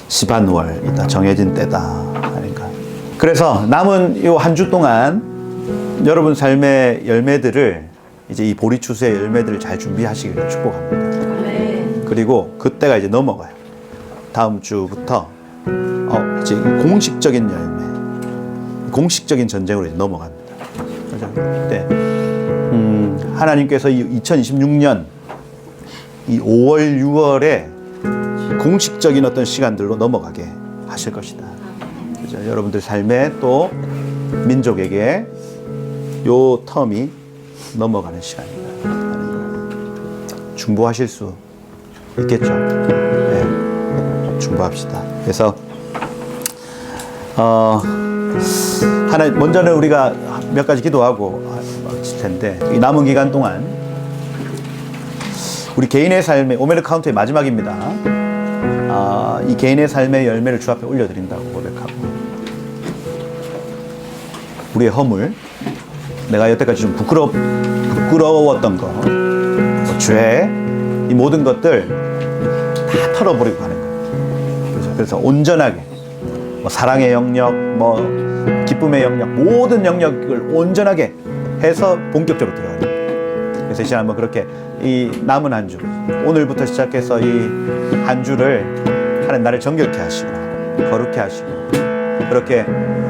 시반월이다, 정해진 때다 하니까. 그래서 남은 요 한 주 동안 여러분 삶의 열매들을, 이제 이 보리추수의 열매들을 잘 준비하시기를 축복합니다. 그리고 그때가 이제 넘어가요. 다음 주부터 이제 공식적인 열매, 공식적인 전쟁으로 이제 넘어갑니다. 그때 하나님께서 이 2026년 이 5월, 6월에 공식적인 어떤 시간들로 넘어가게 하실 것이다. 그죠? 여러분들 삶에 또 민족에게 요 텀이 넘어가는 시간이다. 중보하실 수 있겠죠? 네, 중보합시다. 그래서 하나 먼저는 우리가 몇 가지 기도하고 칠 텐데, 이 남은 기간 동안 우리 개인의 삶의 오메르 카운트의 마지막입니다. 이 개인의 삶의 열매를 주 앞에 올려드린다고 고백하고, 우리의 허물, 내가 여태까지 좀 부끄러웠던 거, 죄, 이 모든 것들 다 털어버리고 가는 거예요. 그래서 온전하게 사랑의 영역, 기쁨의 영역, 모든 영역을 온전하게 해서 본격적으로 들어가요. 그래서 이 시간 한번 그렇게 이 남은 한 주, 오늘부터 시작해서 이 한 주를 하나님 나를 정결케 하시고 거룩케 하시고, 그렇게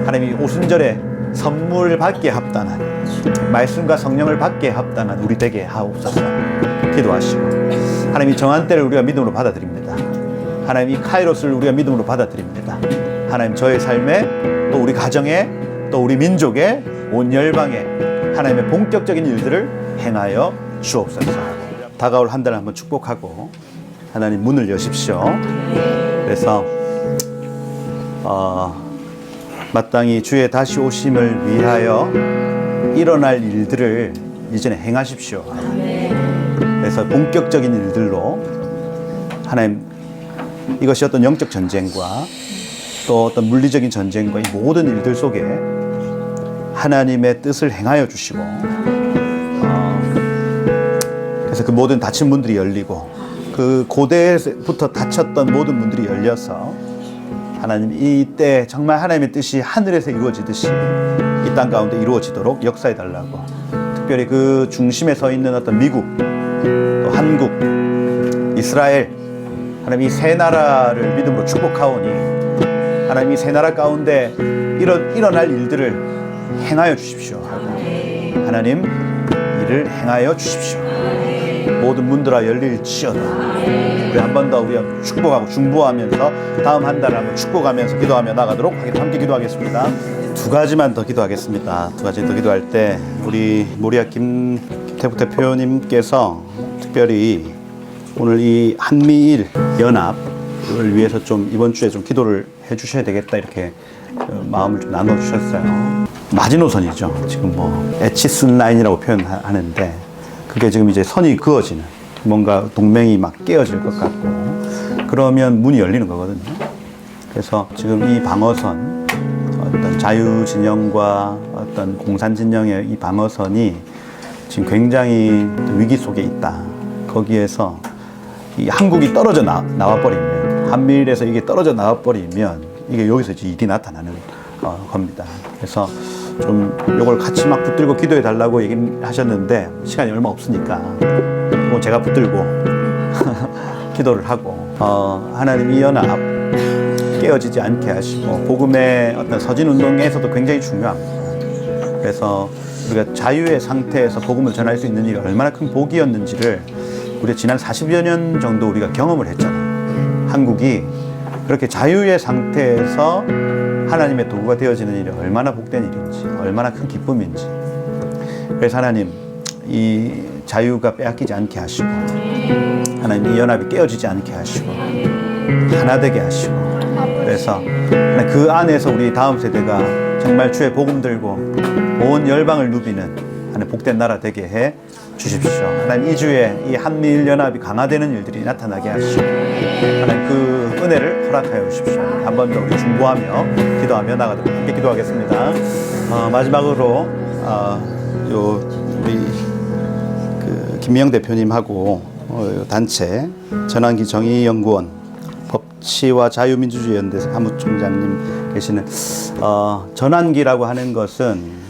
하나님이 오순절에 선물 받기에 합당한, 말씀과 성령을 받기에 합당한 우리 되게 하옵소서 기도하시고, 하나님이 정한 때를 우리가 믿음으로 받아들입니다. 하나님 이 카이로스를 우리가 믿음으로 받아들입니다. 하나님 저의 삶에, 또 우리 가정에, 또 우리 민족에, 온 열방에 하나님의 본격적인 일들을 행하여 주옵소서. 다가올 한 달을 한번 축복하고 하나님 문을 여십시오. 그래서 마땅히 주의 다시 오심을 위하여 일어날 일들을 이전에 행하십시오. 그래서 본격적인 일들로 하나님, 이것이 어떤 영적 전쟁과 또 어떤 물리적인 전쟁과 이 모든 일들 속에 하나님의 뜻을 행하여 주시고, 그래서 그 모든 닫힌 문들이 열리고, 그 고대부터 닫혔던 모든 문들이 열려서 하나님 이때 정말 하나님의 뜻이 하늘에서 이루어지듯이 이 땅 가운데 이루어지도록 역사해 달라고, 특별히 그 중심에 서 있는 어떤 미국, 또 한국, 이스라엘, 하나님 이 세 나라를 믿음으로 축복하오니 하나님 이 세 나라 가운데 일어날 일들을 행하여 주십시오. 하나님 일을 행하여 주십시오. 모든 문들아 열릴지어다. 우리 한 번 더 우리가 축복하고 중보하면서 다음 한 달을 한번 축복하면서 기도하며 나가도록 하겠습니다. 함께 기도하겠습니다. 두 가지만 더 기도하겠습니다. 두 가지 더 기도할 때 우리 모리아 김태국 대표님께서 특별히 오늘 이 한미일 연합을 위해서 좀 이번 주에 좀 기도를 해주셔야 되겠다 이렇게 마음을 좀 나눠주셨어요. 마지노선이죠. 지금 뭐 에치순 라인이라고 표현하는데 그게 지금 이제 선이 그어지는 뭔가 동맹이 막 깨어질 것 같고 그러면 문이 열리는 거거든요. 그래서 지금 이 방어선 어떤 자유진영과 어떤 공산진영의 이 방어선이 지금 굉장히 위기 속에 있다. 거기에서 이 한국이 떨어져 나와버리면 한미일에서 이게 떨어져 나와버리면 이게 여기서 이제 일이 나타나는 겁니다. 그래서 좀 이걸 같이 막 붙들고 기도해 달라고 얘기하셨는데 시간이 얼마 없으니까 제가 붙들고 기도를 하고 하나님 이 연합 깨어지지 않게 하시고 복음의 어떤 서진운동에서도 굉장히 중요합니다. 그래서 우리가 자유의 상태에서 복음을 전할 수 있는 일이 얼마나 큰 복이었는지를 우리가 지난 40여 년 정도 우리가 경험을 했잖아요. 한국이 그렇게 자유의 상태에서 하나님의 도구가 되어지는 일이 얼마나 복된 일인지 얼마나 큰 기쁨인지. 그래서 하나님 이 자유가 빼앗기지 않게 하시고 하나님 이 연합이 깨어지지 않게 하시고 하나 되게 하시고 그래서 그 안에서 우리 다음 세대가 정말 주의 복음 들고 온 열방을 누비는 하나님 복된 나라 되게 해 주십시오. 하나님 이 주에 이 한미일 연합이 강화되는 일들이 나타나게 하시고 하나님 그 은혜를 허락하여 주십시오. 한 번 더 우리 중보하며 기도하며 나가도록 함께 기도하겠습니다. 마지막으로 우리 그 김미영 대표님하고 단체 전환기 정의연구원 법치와 자유민주주의 연대 사무총장님 계시는 전환기라고 하는 것은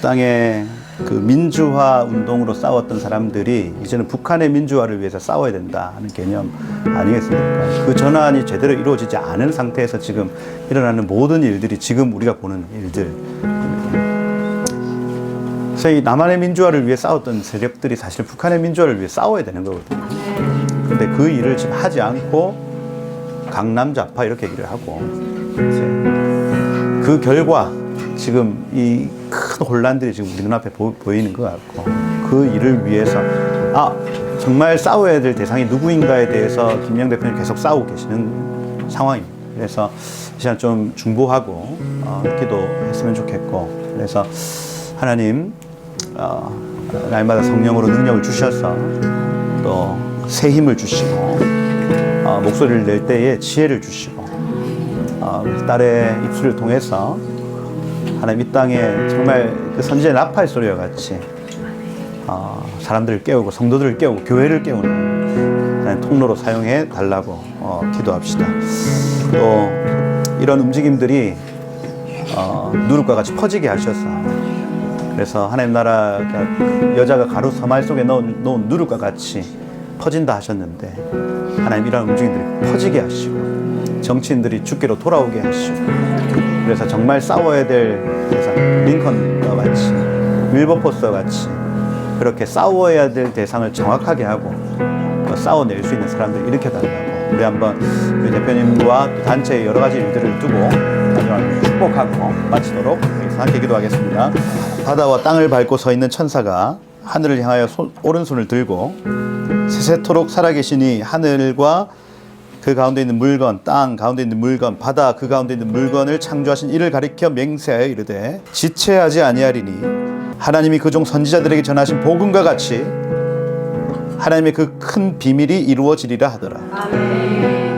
땅에 그 민주화 운동으로 싸웠던 사람들이 이제는 북한의 민주화를 위해서 싸워야 된다 하는 개념 아니겠습니까? 그 전환이 제대로 이루어지지 않은 상태에서 지금 일어나는 모든 일들이 지금 우리가 보는 일들입니다. 그래서 이 남한의 민주화를 위해 싸웠던 세력들이 사실 북한의 민주화를 위해 싸워야 되는 거거든요. 근데 그 일을 지금 하지 않고 강남 좌파 이렇게 얘기를 하고 이제 그 결과 지금 이 큰 혼란들이 지금 우리 눈앞에 보이는 것 같고 그 일을 위해서 정말 싸워야 될 대상이 누구인가에 대해서 김영 대표님 계속 싸우고 계시는 상황입니다. 그래서 이 시간 좀 중보하고 기도했으면 좋겠고 그래서 하나님 날마다 성령으로 능력을 주셔서 또 새 힘을 주시고 목소리를 낼 때에 지혜를 주시고 딸의 입술을 통해서 하나님 이 땅에 정말 그 선지자 나팔 소리와 같이 사람들을 깨우고 성도들을 깨우고 교회를 깨우는 하나님 통로로 사용해 달라고 기도합시다. 또 이런 움직임들이 누룩과 같이 퍼지게 하셔서 그래서 하나님 나라가 여자가 가루 서말 속에 놓은 누룩과 같이 퍼진다 하셨는데 하나님 이런 움직임들이 퍼지게 하시고 정치인들이 주께로 돌아오게 하시고 그래서 정말 싸워야 될 대상 링컨과 같이 윌버포스와 같이 그렇게 싸워야 될 대상을 정확하게 하고 또 싸워낼 수 있는 사람들을 일으켜달라고 우리 한번 우리 대표님과 또 단체의 여러 가지 일들을 두고 마지막으로 축복하고 마치도록 함께 기도하겠습니다. 바다와 땅을 밟고 서 있는 천사가 하늘을 향하여 오른손을 들고 세세토록 살아계시니 하늘과 그 가운데 있는 물건, 땅 가운데 있는 물건, 바다 그 가운데 있는 물건을 창조하신 이를 가리켜 맹세하여 이르되 지체하지 아니하리니 하나님이 그 종 선지자들에게 전하신 복음과 같이 하나님의 그 큰 비밀이 이루어지리라 하더라. 아멘.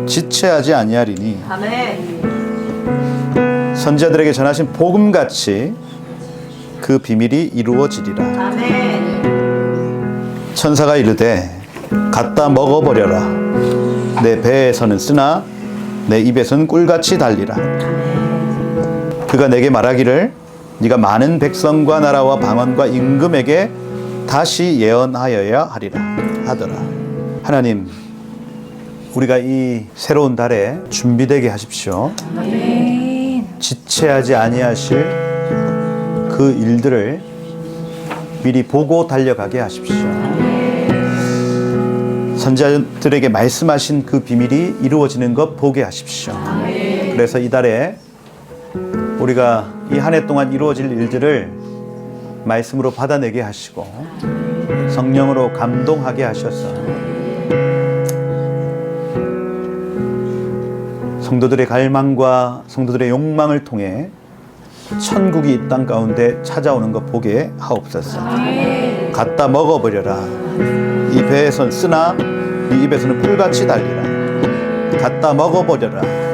지체하지 아니하리니 아멘. 선지자들에게 전하신 복음같이 그 비밀이 이루어지리라. 아멘. 천사가 이르되 갖다 먹어버려라. 내 배에서는 쓰나 내 입에서는 꿀같이 달리라. 그가 내게 말하기를 네가 많은 백성과 나라와 방언과 임금에게 다시 예언하여야 하리라 하더라. 하나님 우리가 이 새로운 달에 준비되게 하십시오. 아멘. 지체하지 아니하실 그 일들을 미리 보고 달려가게 하십시오. 선지자들에게 말씀하신 그 비밀이 이루어지는 것 보게 하십시오. 그래서 이달에 우리가 이 한 해 동안 이루어질 일들을 말씀으로 받아내게 하시고 성령으로 감동하게 하셔서 성도들의 갈망과 성도들의 욕망을 통해 천국이 이 땅 가운데 찾아오는 것 보게 하옵소서. 갖다 먹어버려라. 이 배에선 쓰나 네 입에서는 꿀같이 달리라. 갖다 먹어버려라.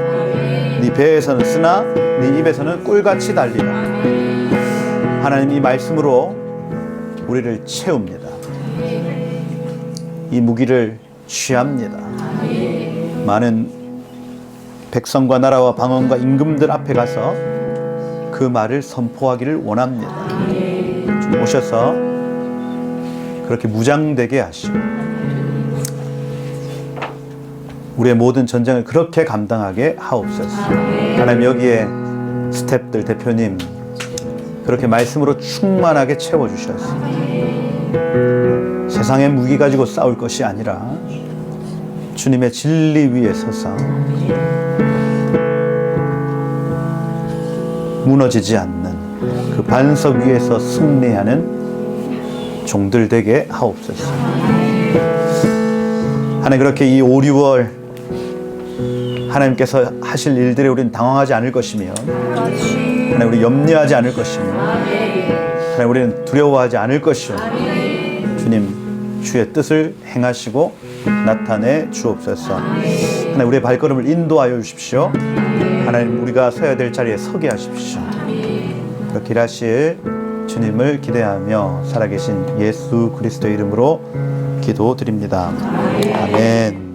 네 배에서는 쓰나 네 입에서는 꿀같이 달리라. 하나님 이 말씀으로 우리를 채웁니다. 이 무기를 취합니다. 많은 백성과 나라와 방언과 임금들 앞에 가서 그 말을 선포하기를 원합니다. 좀 오셔서 그렇게 무장되게 하시고 우리의 모든 전쟁을 그렇게 감당하게 하옵소서. 하나님 여기에 스태프들 대표님 그렇게 말씀으로 충만하게 채워주셔서 세상의 무기 가지고 싸울 것이 아니라 주님의 진리 위에 서서 무너지지 않는 그 반석 위에서 승리하는 종들 되게 하옵소서. 하나님 그렇게 이 5, 6월 하나님께서 하실 일들에 우리는 당황하지 않을 것이며 하나님 우리 염려하지 않을 것이며 하나님 우리는 두려워하지 않을 것이요 주님 주의 뜻을 행하시고 나타내 주옵소서. 하나님 우리의 발걸음을 인도하여 주십시오. 하나님 우리가 서야 될 자리에 서게 하십시오. 그렇게 일하실 주님을 기대하며 살아계신 예수 그리스도의 이름으로 기도드립니다. 아멘.